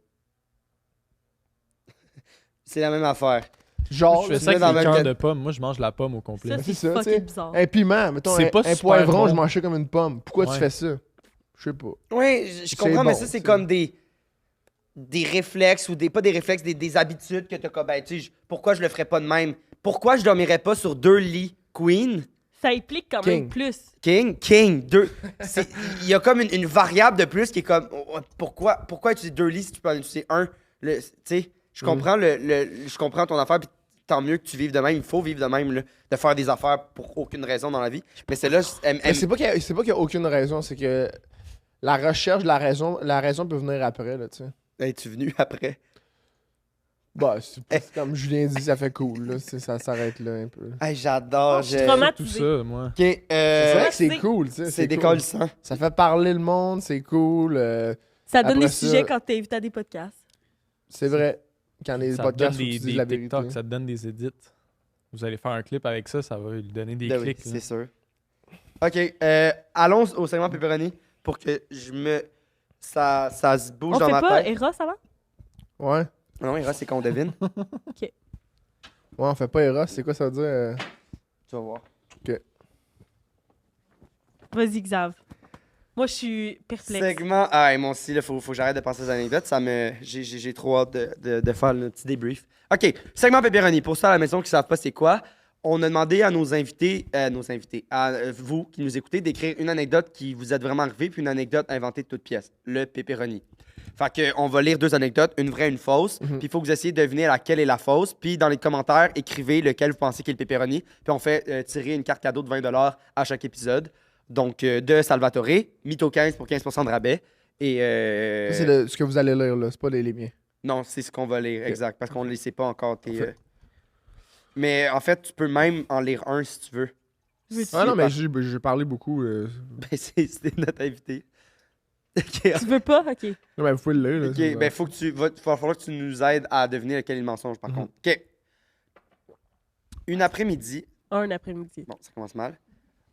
C'est la même affaire. Genre, Je fais tu ça mets avec dans les le cœurs même de pomme. Moi, je mange la pomme au complet. Ça, c'est c'est ça, tu sais. fucking bizarre. un piment, mettons, C'est pas un super poivron, bon. je mangeais comme une pomme. Pourquoi tu Ouais. fais ça? Je sais pas. Oui, je C'est comprends, mais bon, ça, c'est c'est- comme des réflexes ou pas des réflexes, des habitudes que t'as comme, ben, tu sais, pourquoi je le ferais pas de même? Pourquoi je dormirais pas sur 2 lits queen? Ça implique quand King. même plus. King, 2. Il y a comme une variable de plus qui est comme, pourquoi utiliser 2 lits si tu peux en utiliser un? Tu sais, je comprends je comprends ton affaire, puis tant mieux que tu vives de même. Il faut vivre de même, là, de faire des affaires pour aucune raison dans la vie. Mais celle-là, Mais c'est pas qu'il y a aucune raison, c'est que la recherche de la raison peut venir après, là, tu sais. es-tu venu après? Bah, c'est comme Julien dit, ça fait cool, là. Ça s'arrête là un peu. Hey, j'adore. Je suis Tout traumatisée. ça, moi. Ok, C'est vrai que c'est c'est- cool, tu sais. c'est cool. décollissant. Ça fait parler le monde, c'est cool. Ça donne Après des ça- sujets quand t'es invité à des podcasts. C'est vrai. Quand les Ça te donne podcasts, faut que des, tu dises des la TikTok, vérité. ça te donne des edits. Vous allez faire un clip avec ça, ça va lui donner des Ben oui, clics. là. c'est sûr. Ok, allons au segment pepperoni pour que ça se bouge On dans fait ma pas tête. Eros avant? Ouais. Non, il reste, c'est qu'on devine. Ouais, on fait pas Eros. C'est quoi ça veut dire? Tu vas voir. Vas-y, Xav. Moi, je suis perplexe. Segment. Ah, et moi aussi, il faut que j'arrête de passer aux anecdotes. J'ai trop hâte de faire le petit débrief. OK, segment pepperoni. Pour ceux à la maison qui ne savent pas c'est quoi, on a demandé à nos invités, à vous qui nous écoutez, d'écrire une anecdote qui vous êtes vraiment arrivée, puis une anecdote inventée de toute pièce. Le pepperoni. Fait que on va lire 2 anecdotes, une vraie et une fausse. Puis il faut que vous essayiez de deviner laquelle est la fausse. Puis dans les commentaires, écrivez lequel vous pensez qu'est le pepperoni. Puis on fait tirer une carte cadeau de 20$ à chaque épisode. Donc de Salvatore, Mytho 15 pour 15% de rabais. Et Ça, c'est ce que vous allez lire, là. C'est pas les miens. non, c'est ce qu'on va lire, Ok. exact. Parce qu'on ne les sait pas encore. Parfait. Mais en fait, tu peux même en lire un si tu veux. Veux-tu? Ah non, mais j'ai parlé beaucoup. Ben, c'est notre invité. Ok, Tu veux pas? OK. Non, mais vous pouvez le lire, là. ok, ben faut que va falloir que tu nous aides à deviner lequel est le mensonge par contre. Ok. Une après-midi, Un après-midi. bon, ça commence mal.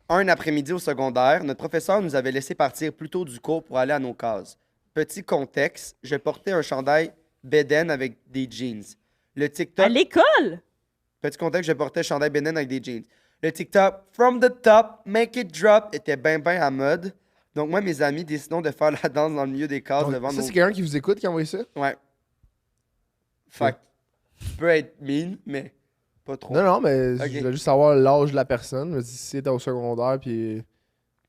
Un après-midi au secondaire, notre professeur nous avait laissé partir plus tôt du cours pour aller à nos cases. Petit contexte, je portais un chandail Beden avec des jeans. Le TikTok. À l'école? Petit contexte, je portais un chandail Beden avec des jeans. Le TikTok From the top, make it drop était ben à mode. Donc moi, mes amis, décidons de faire la danse dans le milieu des cases Donc, devant ça, nos... c'est quelqu'un qui vous écoute qui a envoyé ça? Ouais. Fait que tu peux être mean, mais pas trop. Non, mais Ok. je voulais juste savoir l'âge de la personne. Mais si c'était au secondaire, puis il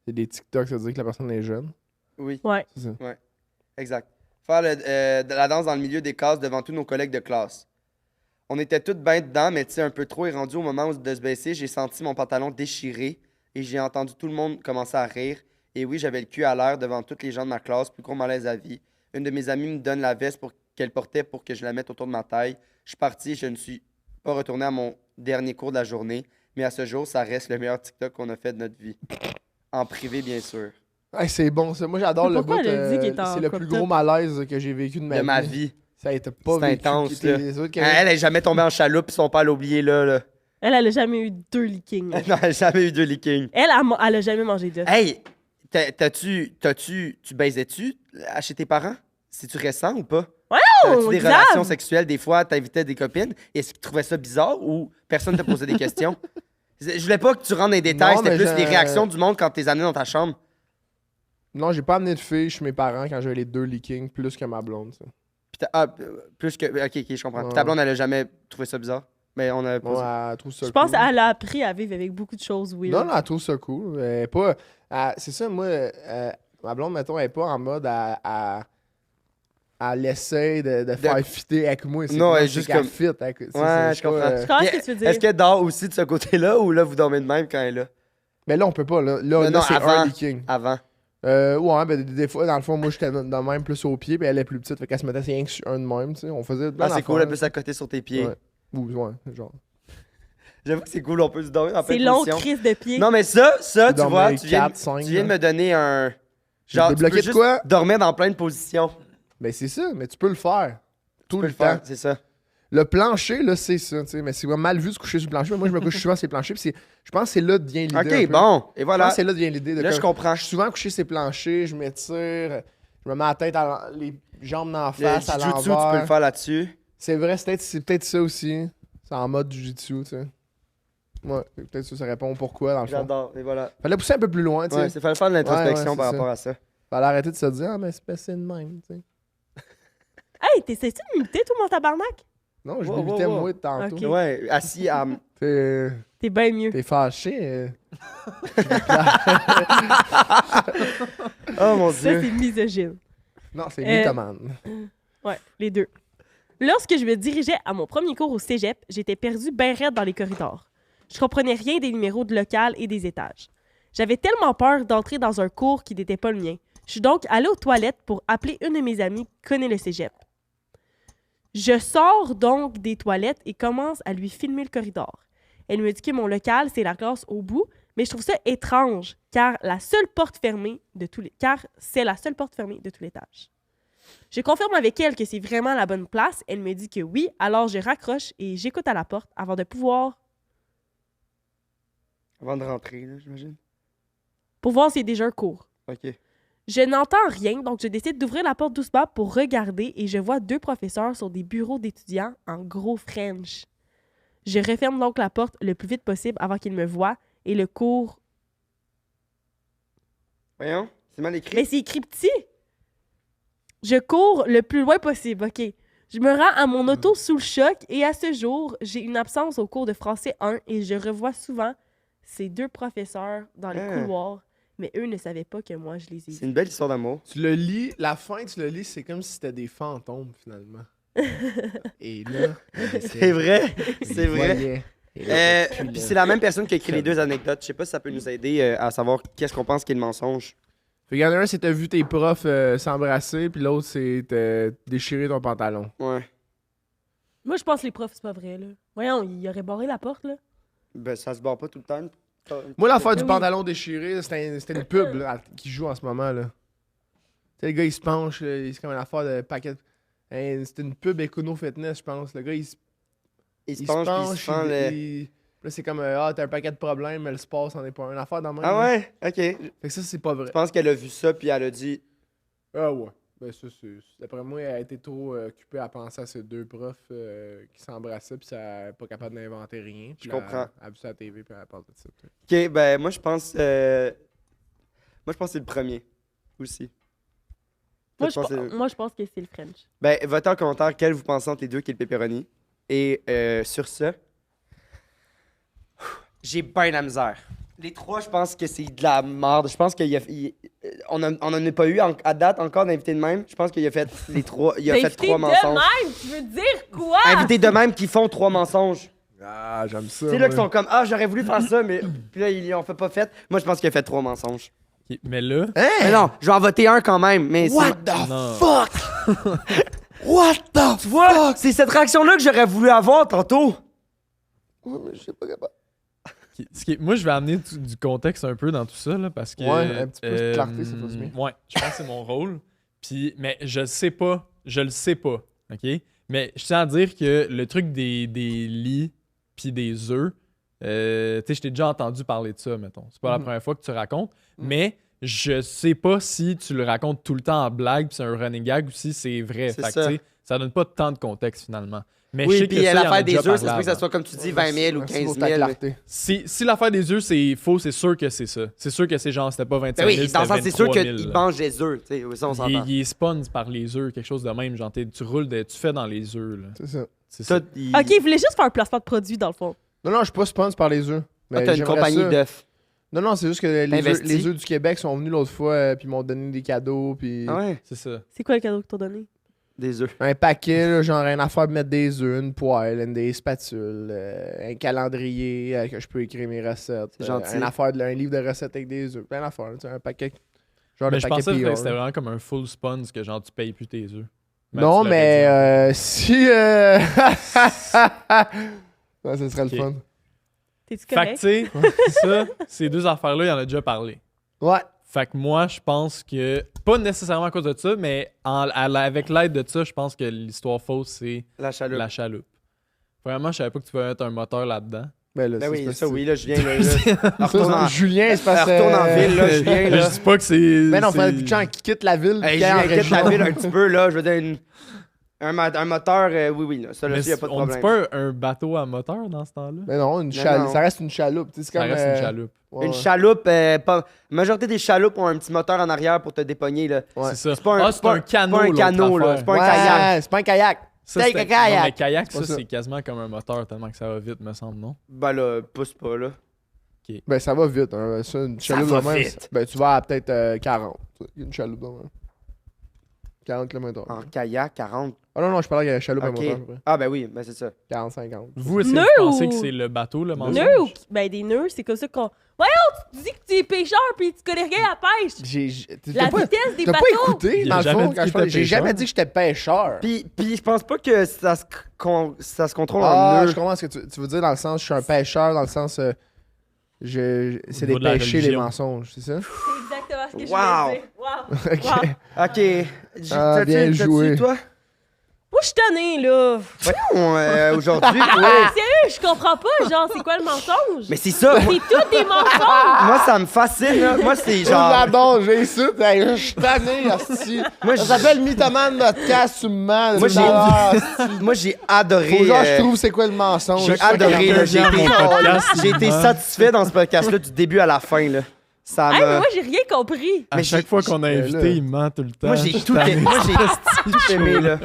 y a des TikTok, ça veut dire que la personne est jeune. Oui, Ouais. C'est ça. exact. Faire de la danse dans le milieu des cases devant tous nos collègues de classe. On était tous bien dedans, mais tu sais, un peu trop. Et rendu au moment de se baisser, j'ai senti mon pantalon déchiré et j'ai entendu tout le monde commencer à rire. Et oui, j'avais le cul à l'air devant toutes les gens de ma classe, plus gros malaise à vie. Une de mes amies me donne la veste qu'elle portait pour que je la mette autour de ma taille. Je suis parti et je ne suis pas retourné à mon dernier cours de la journée. Mais à ce jour, ça reste le meilleur TikTok qu'on a fait de notre vie. En privé, bien sûr. Hey, c'est bon, ça. Moi, j'adore Mais le pourquoi bout. elle a dit qu'il était en C'est le crop plus top? gros malaise que j'ai vécu de De ma vie. vie. Ça a été pas C'est vécu. intense, que là. les autres qui- Elle est jamais tombée en chaloupe, ils sont pas à l'oublier là. Elle a jamais eu 2 leakings. Non, elle a jamais eu de leaking. Elle a jamais mangé d'œufs. Hey, tu baisais-tu chez tes parents? C'est-tu récent ou pas? As-tu des Xav! relations sexuelles des fois, t'invitais des copines? Est-ce qu'ils trouvaient ça bizarre ou personne te posait des questions? Je voulais pas que tu rentres dans les détails, Non, c'était mais plus les réactions du monde quand t'es amené dans ta chambre. Non, j'ai pas amené de filles chez mes parents quand j'avais les 2 leakings, plus que ma blonde. Ça. Plus que. Ok, je comprends. Puis Ouais. ta blonde, elle a jamais trouvé ça bizarre? Mais on a Bon, posé. elle trouve ça Je pense cool. qu'elle a appris à vivre avec beaucoup de choses weird. Non, elle trouve ça cool. C'est ça, moi, ma blonde, mettons, elle est pas en mode à l'essayer de faire fitter avec moi. C'est Non, comme- elle est c'est juste qu'elle comme- fit avec- c'est- Ouais, c'est je pas, comprends. Je comprends ce que tu veux dire. Est-ce qu'elle dort aussi de ce côté-là ou là, vous dormez de même quand elle est là? Mais là, on peut pas. Là, Non, c'est avant. un leaking. Avant. Ouais, ben des fois, dans le fond, moi, j'étais de même plus au pied, puis elle est plus petite, fait qu'elle se mettait rien que sur un de même, tu sais. On faisait plein Ah, c'est cool, elle peut s'accoter sur tes pieds. Ouais. Ouais, genre. J'avoue que c'est cool, on peut se dormir dans plein C'est de long, positions. crise de pied. Non, mais ça, tu dormir vois, tu viens 4-5, de me donner un. J'ai Genre, tu débloqué peux de juste quoi? dormir dans plein de positions. Ben c'est ça, mais tu peux le faire. Tout Tu peux le le faire, temps. c'est ça. Le plancher, là, c'est ça, tu sais. Mais c'est vraiment mal vu de se coucher sur le plancher. Mais moi, je me couche souvent sur les planchers, puis je pense que c'est là que vient l'idée. un Ok, peu. bon, et Je pense voilà. que c'est là que vient l'idée de Là, je comme- comprends. Je suis souvent couché sur les planchers, je m'étire, je me mets la tête, les jambes dans la Le face, à jujutsu, tu l'envers. peux le faire là-dessus. C'est vrai, c'est peut-être ça aussi. C'est en mode jujitsu, tu sais. Ouais, peut-être ça répond pourquoi, dans le fond. J'adore, et voilà. Fallait pousser un peu plus loin, tu sais. Ouais, c'est fallait faire de l'introspection Ouais, par c'est rapport à ça. Fallait arrêter de se dire, ah, mais c'est passé de même, tu sais. Hey, t'essaies-tu de m'imiter, toi, mon tabarnak? Non, je Wow, m'évitais wow, wow. moi de tantôt. Ok. Ouais, assis à. T'es bien mieux. T'es fâché. Oh mon Ça, dieu. c'est misogyne. Non, c'est Euh, mythomane. Ouais, les deux. Lorsque je me dirigeais à mon premier cours au cégep, j'étais perdue bien raide dans les corridors. Je comprenais rien des numéros de local et des étages. J'avais tellement peur d'entrer dans un cours qui n'était pas le mien. Je suis donc allée aux toilettes pour appeler une de mes amies qui connaît le cégep. Je sors donc des toilettes et commence à lui filmer le corridor. Elle me dit que mon local, c'est la classe au bout, mais je trouve ça étrange, car c'est la seule porte fermée de tout l'étage. Je confirme avec elle que c'est vraiment la bonne place. Elle me dit que oui, alors je raccroche et j'écoute à la porte avant de pouvoir... Avant de rentrer, là, j'imagine. pour voir s'il y a déjà un cours. Ok. Je n'entends rien, donc je décide d'ouvrir la porte doucement pour regarder et je vois 2 professeurs sur des bureaux d'étudiants en gros French. Je referme donc la porte le plus vite possible avant qu'ils me voient et le cours... Voyons, c'est mal écrit. Mais c'est écrit petit! Je cours le plus loin possible, OK. Je me rends à mon auto sous le choc et à ce jour, j'ai une absence au cours de français 1 et je revois souvent ces 2 professeurs dans les couloirs, mais eux ne savaient pas que moi, je les ai C'est vus. une belle histoire d'amour. Tu le lis, la fin, tu le lis, c'est comme si c'était des fantômes, finalement. Et là, C'est vrai, c'est vrai. Puis Puis c'est la même personne qui a écrit les 2 anecdotes. Je sais pas si ça peut nous aider à savoir qu'est-ce qu'on pense qui est le mensonge. Fait qu'il y en a un, c'est t'as vu tes profs s'embrasser, puis l'autre, c'est t'as déchiré ton pantalon. Ouais. Moi, je pense que les profs, c'est pas vrai, là. Voyons, il aurait barré la porte, là. Ben, ça se barre pas tout le temps. Moi, l'affaire du Oui. pantalon déchiré, c'était une pub là, qui joue en ce moment. Là. Tu sais, le gars, il se penche, là, c'est comme une affaire de paquet. C'était une pub Econo Fitness, je pense. Le gars, il se Il se penche, puis il se fend le... Là, c'est comme, ah, t'as un paquet de problèmes, mais le sport, c'en est pas un. Une affaire dans le même. Ah là. ouais? Ok. Fait que ça, c'est pas vrai. Je pense qu'elle a vu ça, puis elle a dit... Ah ouais. Ben ça, d'après moi, elle a été trop occupée à penser à ces 2 profs qui s'embrassaient, puis elle n'est pas capable d'inventer rien. Puis Je comprends. Elle a vu ça à la TV, puis elle parle de ça. Ok, ben moi je pense... Moi je pense que c'est le premier. Aussi. Moi, Toi, tu penses que- moi, je pense que c'est le French. Ben, votez en commentaire quel vous pensez entre les 2 qui est le pepperoni. Et sur ça... J'ai ben la misère. Les 3, je pense que c'est de la merde. Je pense on n'en a pas eu à date encore d'invités de même. Je pense qu'il a fait les 3. Il a fait 3 de mensonges. même, tu veux dire quoi? Invités de même qui font 3 mensonges. Ah, j'aime ça. Tu sais, là, qui sont comme, ah, j'aurais voulu faire ça, mais puis là, ils l'ont pas fait. Moi, je pense qu'il a fait 3 mensonges. Ok, mais là, Mais non, je vais en voter un quand même. Mais What the Non. fuck? What the Tu vois, c'est cette réaction-là que j'aurais voulu avoir tantôt. Ouais, mais je sais pas capable. moi, je vais amener du contexte un peu dans tout ça, là, parce que... Ouais, un petit peu de clarté, ça passe bien. Ouais, je pense que c'est mon rôle. Puis, mais je le sais pas, OK? Mais je tiens à dire que le truc des lits puis des œufs, tu sais, je t'ai déjà entendu parler de ça, mettons. C'est pas la Mhm. première fois que tu racontes, mais je sais pas si tu le racontes tout le temps en blague puis c'est un running gag ou si c'est vrai. C'est Fait que, ça. tu sais, ça donne pas tant de contexte, finalement. Mais je Oui, sais que puis ça, il y en a l'affaire des déjà œufs, ça se parlé peut que ça avant. soit, comme tu dis, 20 000 ou Merci 15 pour 000. ta clarté. Si l'affaire des œufs, c'est faux, c'est sûr que c'est ça. C'est sûr que c'est genre, c'était pas 25 Ben 000, oui, dans le sens, c'est sûr 23 000, qu'ils là. mangent les œufs. Tu sais, ça, on s'entend. Il est spawn par les œufs, quelque chose de même. Genre, tu roules, tu fais dans les œufs. Là. C'est ça. C'est ça. Tout, OK, il voulait juste faire un placement de produit, dans le fond. Non, non, je suis pas sponsor par les œufs. Mais t'as une j'aimerais compagnie ça. d'œufs. Non, non, c'est juste que Investi. les œufs du Québec sont venus l'autre fois, puis ils m'ont donné des cadeaux, puis Ah ouais? C'est ça. C'est quoi le cadeau que t'as donné? Des œufs. un paquet, là, genre une affaire de mettre des œufs, une poêle, des spatules, un calendrier que je peux écrire mes recettes, C'est gentil. un livre de recettes avec des œufs, plein d'affaires, tu sais, un paquet, genre Mais de je paquet pensais que PR, c'était là. vraiment comme un full sponsor que genre tu payes plus tes œufs. Non, tu l'aurais mais dit. si... Ouais, ça serait Ok. le fun. T'es-tu Fait que correct? tu sais, ça, ces 2 affaires-là, il en a déjà parlé. Ouais. Fait que moi, je pense que, pas nécessairement à cause de ça, mais avec l'aide de ça, je pense que l'histoire fausse, c'est La chaloupe. la chaloupe. Vraiment, je savais pas que tu pouvais mettre un moteur là-dedans. Ben là, Ben c'est oui, parce ça que- oui, là, Julien, là. Ça, Retourne en, Julien, c'est parce que... retourne en ville, là, Julien, Mais là. je dis pas que c'est. Ben non, c'est- faudrait plus de gens qui quittent la ville. Hey, puis Julien, en quitte la région. ville un petit peu, là. Je veux dire, Un moteur, oui, là. Ça, Mais là-dessus, y a pas de on dit problème. pas un bateau à moteur dans ce temps-là? Mais non, non. ça reste une chaloupe. Tu sais, c'est Ça comme. reste une chaloupe. Ouais, Une ouais. chaloupe, la majorité des chaloupes ont un petit moteur en arrière pour te dépogner, là. Ouais. C'est ça. C'est pas un- c'est un canot, pas un l'autre canot, là. affaire. C'est pas un Ouais, kayak. c'est pas un kayak. Ça, C'est c'est un kayak. Non, mais kayak, Pas ça, ça. c'est quasiment comme un moteur tellement que ça va vite, me semble, non? Ben là, pousse pas, là. Ben, ça va vite. Hein. Ça, une Ça chaloupe va de même. vite. Ben, tu vas à peut-être 40. Une chaloupe de même. 40 km/h. En kayak, 40. Ah non, non, je parlais de chaloupe à Ok. moteur. à peu près. Ah, ben oui, ben c'est ça. 40-50. Vous, est-ce que Nœud vous pensez ou- que c'est le bateau, le mensonge? Nœud ou... Ben, des nœuds, c'est comme ça qu'on... Voyons, tu dis que tu es pêcheur puis tu connais rien à la pêche. T'as La pas, vitesse des t'as bateaux. pas écouté, Il dans a le jamais fond, dit quand qu'il je parlais. était J'ai jamais pêcheur. dit que j'étais pêcheur. Puis je pense pas que ça se contrôle en Ah, nœud. je comprends ce que tu veux dire dans le sens, je suis un pêcheur, dans le sens, c'est niveau des de la péchés, les religion. mensonges, c'est ça? C'est exactement ce que je Wow. voulais dire. Wow. Ok. Wow. Ok. Ah, bien joué. toi? Moi, je suis tannée, là. Voyons, aujourd'hui. Ah, sérieux, je comprends pas, genre, c'est quoi le mensonge? Mais c'est ça. Moi, C'est tout des mensonges! moi, ça me fascine, là. Moi, c'est genre. J'adore, j'ai ça, je suis tanné, hostie. Moi, Ça s'appelle Mythoman Podcast, tu me mens. Moi, depuis tout à l'heure. Moi, j'ai adoré. Faut genre, je trouve c'est quoi le mensonge. J'ai adoré, là. J'ai mon podcast, J'ai été il ment. satisfait dans ce podcast-là du début à la fin, là. Ça Hey, mais m'a. moi, j'ai rien compris. À Mais chaque j'ai- fois qu'on a là. invité, il ment tout le temps. Moi, j'ai Je suis tout tanné. aimé. Moi, j'ai tout aimé, là.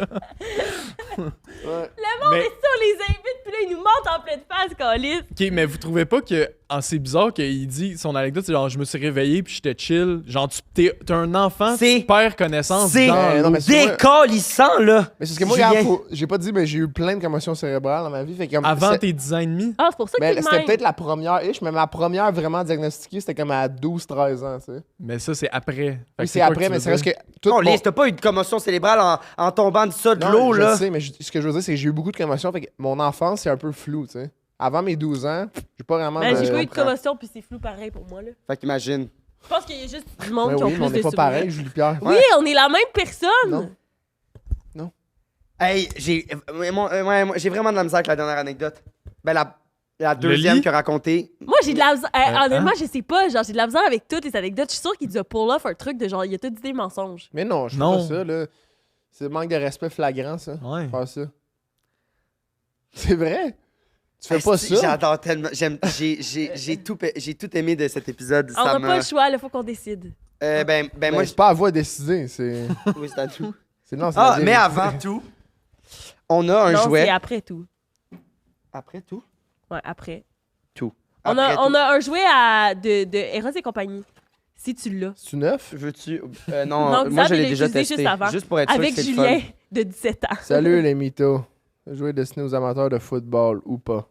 Mais- Si on les invite, puis là, ils nous mentent en pleine face, Calis. Ok, mais vous trouvez pas que c'est bizarre qu'il dit son anecdote, c'est genre je me suis réveillé puis j'étais chill. Genre t'es un enfant, C'est- tu perds connaissance C'est dans non, l'eau. mais c'est moi- décalissant, là. Mais c'est parce que moi, Julien. regarde, j'ai pas dit, mais j'ai eu plein de commotions cérébrales dans ma vie. Fait que comme, Avant c'est- tes 10 ans et demi. Ah, c'est pour ça mais qu'ils c'était m'aiment. peut-être la première ish, mais ma première vraiment diagnostiquée, c'était comme à 12-13 ans, tu sais. Mais ça c'est après. Fait Oui, que c'est quoi après, que mais tu c'est veux reste dire? que. Tout Non, mon- Lise, t'as pas eu de commotion cérébrale en tombant de ça, de Non, l'eau, je là. sais, mais ce que je veux dire, c'est que j'ai eu beaucoup de commotions. Fait que mon enfance, c'est un peu flou, tu sais. Avant mes 12 ans, j'ai pas vraiment. Ben, j'ai de- pas eu de commotion, puis c'est flou pareil pour moi, là. Fait qu'imagine. Je pense qu'il y a juste du monde Ouais, qui ont oui, plus mais on de n'est pas souvenirs. pareil, Julie Pierre. Oui, on est la même personne. Non. Hey, j'ai vraiment de la misère avec la dernière anecdote. Ben, la deuxième lit? que raconté. Moi, j'ai de la misère. Honnêtement, hein? je sais pas. Genre, j'ai de la misère avec toutes les anecdotes. Je suis sûre qu'il nous a pull off un truc de genre, il a tout dit des mensonges. Mais non, je fais Non. pas ça, là. C'est manque de respect flagrant, ça. Ouais. Faire ça. C'est vrai. Tu fais pas Asti, ça. J'adore tellement. J'ai tout aimé de cet épisode. On Ça n'a m'a- pas le choix, il faut qu'on décide. Ben, Mais moi, c'est pas à vous à décider. C'est. oui, c'est à tout. Non, c'est Ah, la mais vérité. avant tout, on a un non, jouet. c'est après tout. Après tout? Ouais, après. Tout. On Après a, on tout. a un jouet de Eros et compagnie. Si tu l'as. C'est-tu neuf? Veux-tu. Non, Non, moi, Xav, je il l'ai l'a déjà utilisé testé. juste avant. Juste pour être sûr Avec que c'est le Julien fun. de 17 ans. Salut les mythos. Jouer destiné aux amateurs de football ou pas.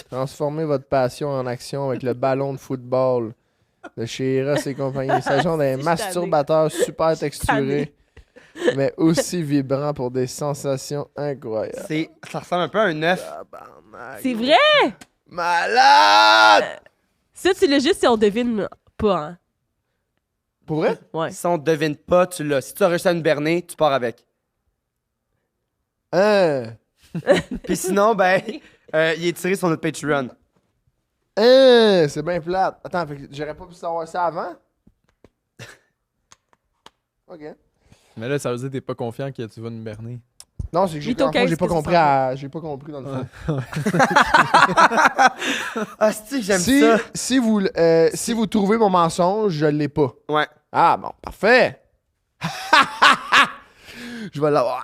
Transformez votre passion en action avec le ballon de football de chez Eros et compagnie. Il s'agit d'un Je suis masturbateur super texturé, mais aussi vibrant pour des sensations incroyables. Ça ressemble un peu à un œuf. C'est vrai? Malade! Ça, tu l'as juste si on devine pas, hein? Pour vrai? Ouais. Si on devine pas, tu l'as. Si tu as réussi à nous berner, tu pars avec. Hein? Puis sinon, ben, il est tiré sur notre Patreon. Hein? C'est bien plate. Attends, fait que j'aurais pas pu savoir ça avant? Ok. Mais là, ça veut dire que t'es pas confiant que tu vas nous berner. Non, c'est que Vito dans le fond, j'ai 15, pas qu'est-ce que compris ça j'ai pas compris dans le fond. Ah, j'aime Si, ça. si vous trouvez mon mensonge, je l'ai pas. Ouais. Ah bon, parfait. Je vais l'avoir.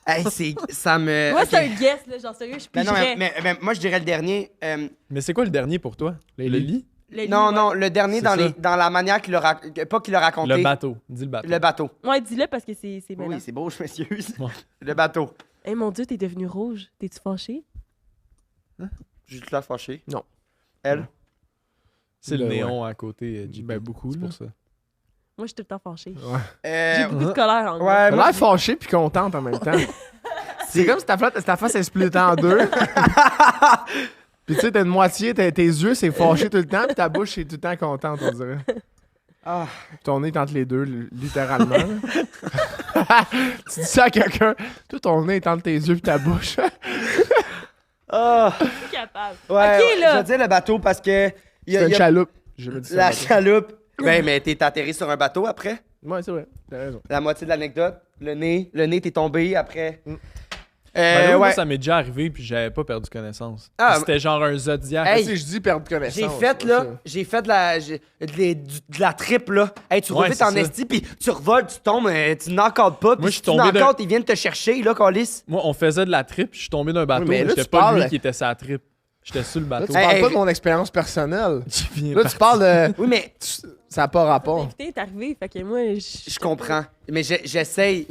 Hey, ça me. Moi, ok. c'est un guess, là. Genre, sérieux, je Mais non, pigerais. mais moi, je dirais le dernier. Mais c'est quoi le dernier pour toi? Le lit? Le lit, Non, ouais. non, le dernier C'est dans, ça. dans la manière qu'il a pas qu'il a raconté. Le bateau. Dis le bateau. Le bateau. Ouais, dis-le parce que c'est mêlant. Oui, c'est beau, je m'excuse. Ouais. Le bateau. Hey, mon Dieu, t'es devenu rouge. T'es-tu fâché? J'ai tout l'air fâché. Non. Elle? C'est le Ben néon à côté. JP. Ben, beaucoup, C'est là. pour ça. Moi, je suis tout le temps fâchée. Euh, J'ai beaucoup de colère en moi. ouais, T'as moi, l'air fâchée puis contente en même temps. C'est comme si ta face elle split en deux. Puis tu sais, t'as une moitié, tes yeux c'est fâché tout le temps, puis ta bouche c'est tout le temps contente, on dirait. Ah. Puis ton nez est entre les deux, littéralement. là. Tu dis ça à quelqu'un, tout ton nez est entre tes yeux puis ta bouche. Ah. Je suis capable. Ouais, Ok, là. je vais dire le bateau parce que. C'est une chaloupe. J'ai jamais dit ça. La bateau. chaloupe. Ben, mais t'es atterri sur un bateau après? Ouais, c'est vrai. T'as raison. La moitié de l'anecdote, le nez, t'es tombé après. Ben là, moi, Ouais. ça m'est déjà arrivé, puis j'avais pas perdu connaissance. Ah, C'était genre un zodiac. Hey, Tu sais, je dis perdre connaissance. J'ai fait de la triple, là. Hey, tu Ouais, reviens c'est en ça. esti, puis tu revoles, tu tombes, tu knock-out pas, Moi, puis je si suis tu tombé knock-out, ils viennent te chercher, là, Calis. Moi, on faisait de la trip, je suis tombé d'un bateau, mais là, j'étais tu pas parles- lui qui était sa trip. J'étais sur le Là, bateau. tu parles Hey, pas hey. de mon expérience personnelle. Je viens Là, tu partir. parles de. Oui, mais Ça n'a pas rapport. L'invité est arrivé, fait que moi, je comprends. Mais j'essaye.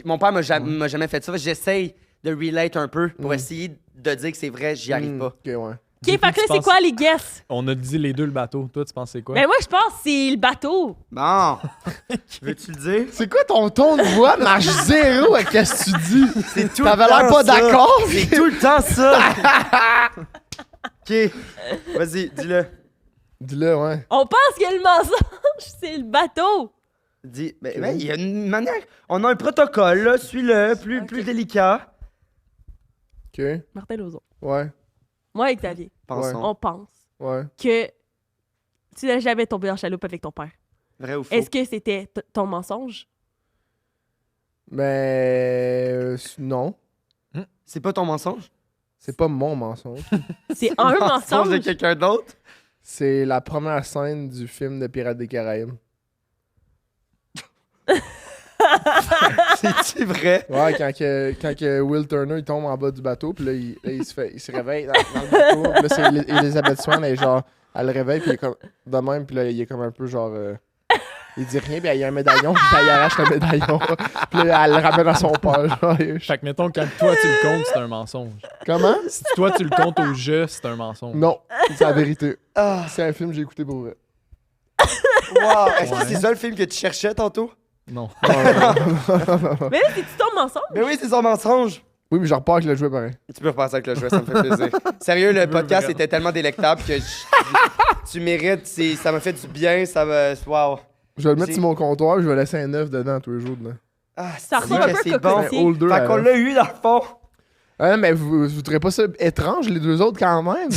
Mon père m'a jamais fait ça. J'essaye de relate un peu pour essayer de dire que c'est vrai, j'y arrive pas. Ok, ouais. OK, Du fait coup, que là, tu c'est penses- quoi les guess? On a dit les deux le bateau. Toi, tu pensais quoi? Ben moi, je pense que c'est le bateau. Bon. Veux-tu le dire? C'est quoi ton ton de voix marche zéro avec ce que tu dis? C'est tout T'avais le temps l'air pas ça. d'accord? C'est tout le temps ça. OK. Vas-y, dis-le. Dis-le, ouais. On pense que le mensonge, c'est le bateau. Dis. Mais il y a une manière. On a un protocole, là. Suis-le. Plus délicat. Ok. Martin Lauzon. Ouais. Moi et Xavier, Pensons. on pense Ouais. que tu n'as jamais tombé en chaloupe avec ton père. Vrai ou faux? Est-ce que c'était ton mensonge? Mais. Non. C'est pas ton mensonge? C'est pas mon mensonge. C'est un mensonge. de quelqu'un d'autre? C'est la première scène du film de Pirates des Caraïbes. C'est-tu vrai? Ouais, quand que Will Turner il tombe en bas du bateau, puis là, il se réveille dans le bateau. Puis là, c'est Elizabeth Swann, elle, genre, elle le réveille, puis il est comme de même, puis là, il est comme un peu genre. Il dit rien, puis il y a un médaillon, puis il arrache le médaillon. Puis là, elle le ramène à son père. Genre, Fait que, mettons, quand toi, tu le comptes, c'est un mensonge. Comment? Si toi, tu le comptes au jeu, c'est un mensonge. Non, c'est la vérité. Ah, C'est un film que j'ai écouté pour vrai. wow. Est-ce que Ouais. c'est ça le film que tu cherchais tantôt? Non. Mais là, c'est-tu ton mensonge? Ben oui, c'est son mensonge. Oui, mais je repars avec le jouet pareil. Tu peux repenser avec le jeu, ça me fait plaisir. Sérieux, le podcast vraiment. était tellement délectable que tu mérites. Ça m'a fait du bien. Ça va. Waouh. Je vais le mettre J'ai- sur mon comptoir, je vais laisser un œuf dedans tous les jours. Dedans. Ah, Ça c'est ressemble un que peu c'est à bon. cocotier. Un holder Fait à qu'on œuf. l'a eu dans le fond. Ah, mais vous trouvez pas ça étrange, les deux autres, quand même?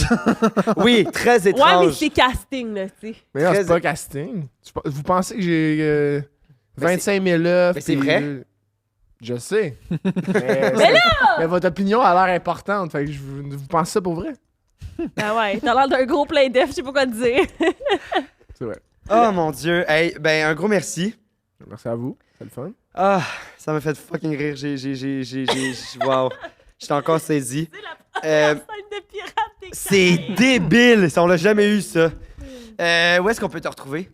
Oui, très Ouais, mais étrange. c'est casting, là, tu sais. Mais non, c'est Très- pas casting. Vous pensez que j'ai Ben, 25 000 œufs? ben, c'est puis vrai. Je sais. Mais votre opinion a l'air importante. Fait que vous pensez ça pour vrai? Ah ouais, t'as l'air d'un gros plein d'œufs, je sais pas quoi te dire. C'est vrai. Oh mon Dieu. Hey, ben, un gros merci. Merci à vous. C'est le fun. Ah, ça m'a fait fucking rire. Wow. J'étais encore saisi. C'est la première scène de Pirates des C'est débile. On l'a jamais eu, ça. Où est-ce qu'on peut te retrouver?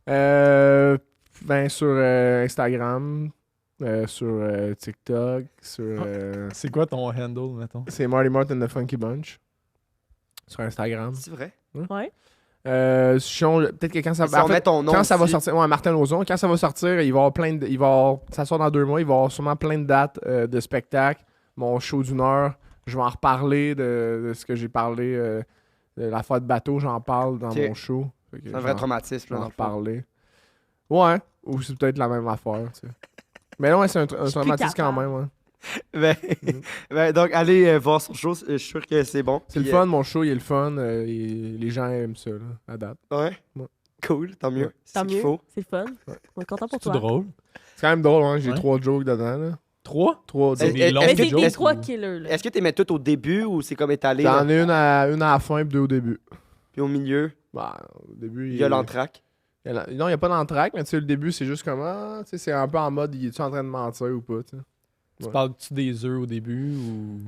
Ben, sur Instagram, sur TikTok, sur. C'est quoi ton handle, mettons? C'est Marty Martin and the Funky Bunch. Sur Instagram. C'est vrai? Ouais. Peut-être que quand ça Si on met ton nom quand ça va aussi. sortir, ouais, Martin Lauzon, quand ça va sortir, il va y avoir plein de. Ça sort dans 2 mois, il va y avoir sûrement plein de dates de spectacles. Mon show d'une heure, je vais en reparler de ce que j'ai parlé. De la fois de bateau, j'en parle dans Ok. mon show. Fait que C'est un je vrai vais traumatisme, je là, vais dans en le fond. reparler. Ouais, ou c'est peut-être la même affaire, tu sais. Mais non, ouais, c'est un traumatisme quand capable. même, ouais. Ben, ben, donc, allez voir son show. Je suis sûr que c'est bon. C'est le Puis, fun, mon show, il est le fun. Les gens aiment ça, là, à date. Ouais. Ouais. Cool, tant mieux. Ouais. C'est Tant ce qu'il mieux. faut. C'est le fun. On est content pour C'est toi. drôle. C'est quand même drôle, hein. J'ai Ouais. 3 jokes dedans, là. 3? 3 C'est jokes. des longs Mais c'est jokes des ou- 3 killers, là. Est-ce que tu mets tout au début ou c'est comme étalé? J'en là? ai une à la fin et 2 au début. Puis au milieu, Bah, au début, il y a l'entraque. Non, il n'y a pas d'entraque, mais tu sais, le début, c'est juste comme, tu sais, c'est un peu en mode, il est-tu en train de mentir ou pas, tu sais. Tu Ouais. parles-tu des œufs au début ou.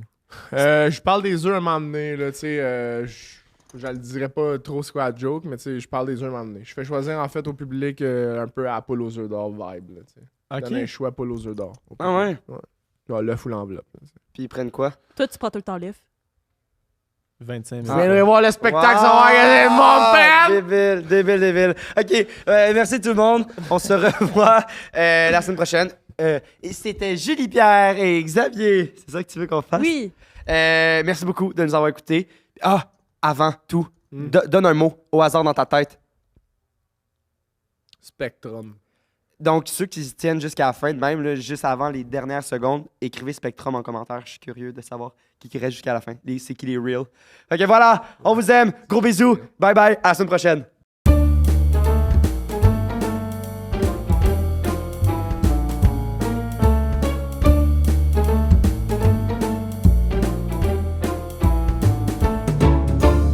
Je parle des œufs à un moment donné, là, tu sais, je le dirais pas trop c'est quoi la joke, mais tu sais, je parle des œufs à un moment donné. Je fais choisir, en fait, au public un peu à poule aux œufs d'or vibe, là, tu sais. Ok. Donne un choix poule aux œufs d'or. au Ah public. ouais? Genre l'œuf ou l'enveloppe. là, tu sais. Puis ils prennent quoi? Toi, tu prends tout le temps l'œuf. 25 Vous 000. viendrez voir le spectacle, Wow! ça va regarder mon père! Débile. OK, merci tout le monde. On se revoit la semaine prochaine. Et c'était Julie Pierre et Xavier. C'est ça que tu veux qu'on fasse? Oui. Merci beaucoup de nous avoir écoutés. Ah, avant tout, donne un mot au hasard dans ta tête. Spectrum. Donc, ceux qui se tiennent jusqu'à la fin, même là, juste avant les dernières secondes, écrivez Spectrum en commentaire. Je suis curieux de savoir qui reste jusqu'à la fin. C'est qui les real. Fait que voilà, on vous aime. Gros bisous. Bye bye. À la semaine prochaine.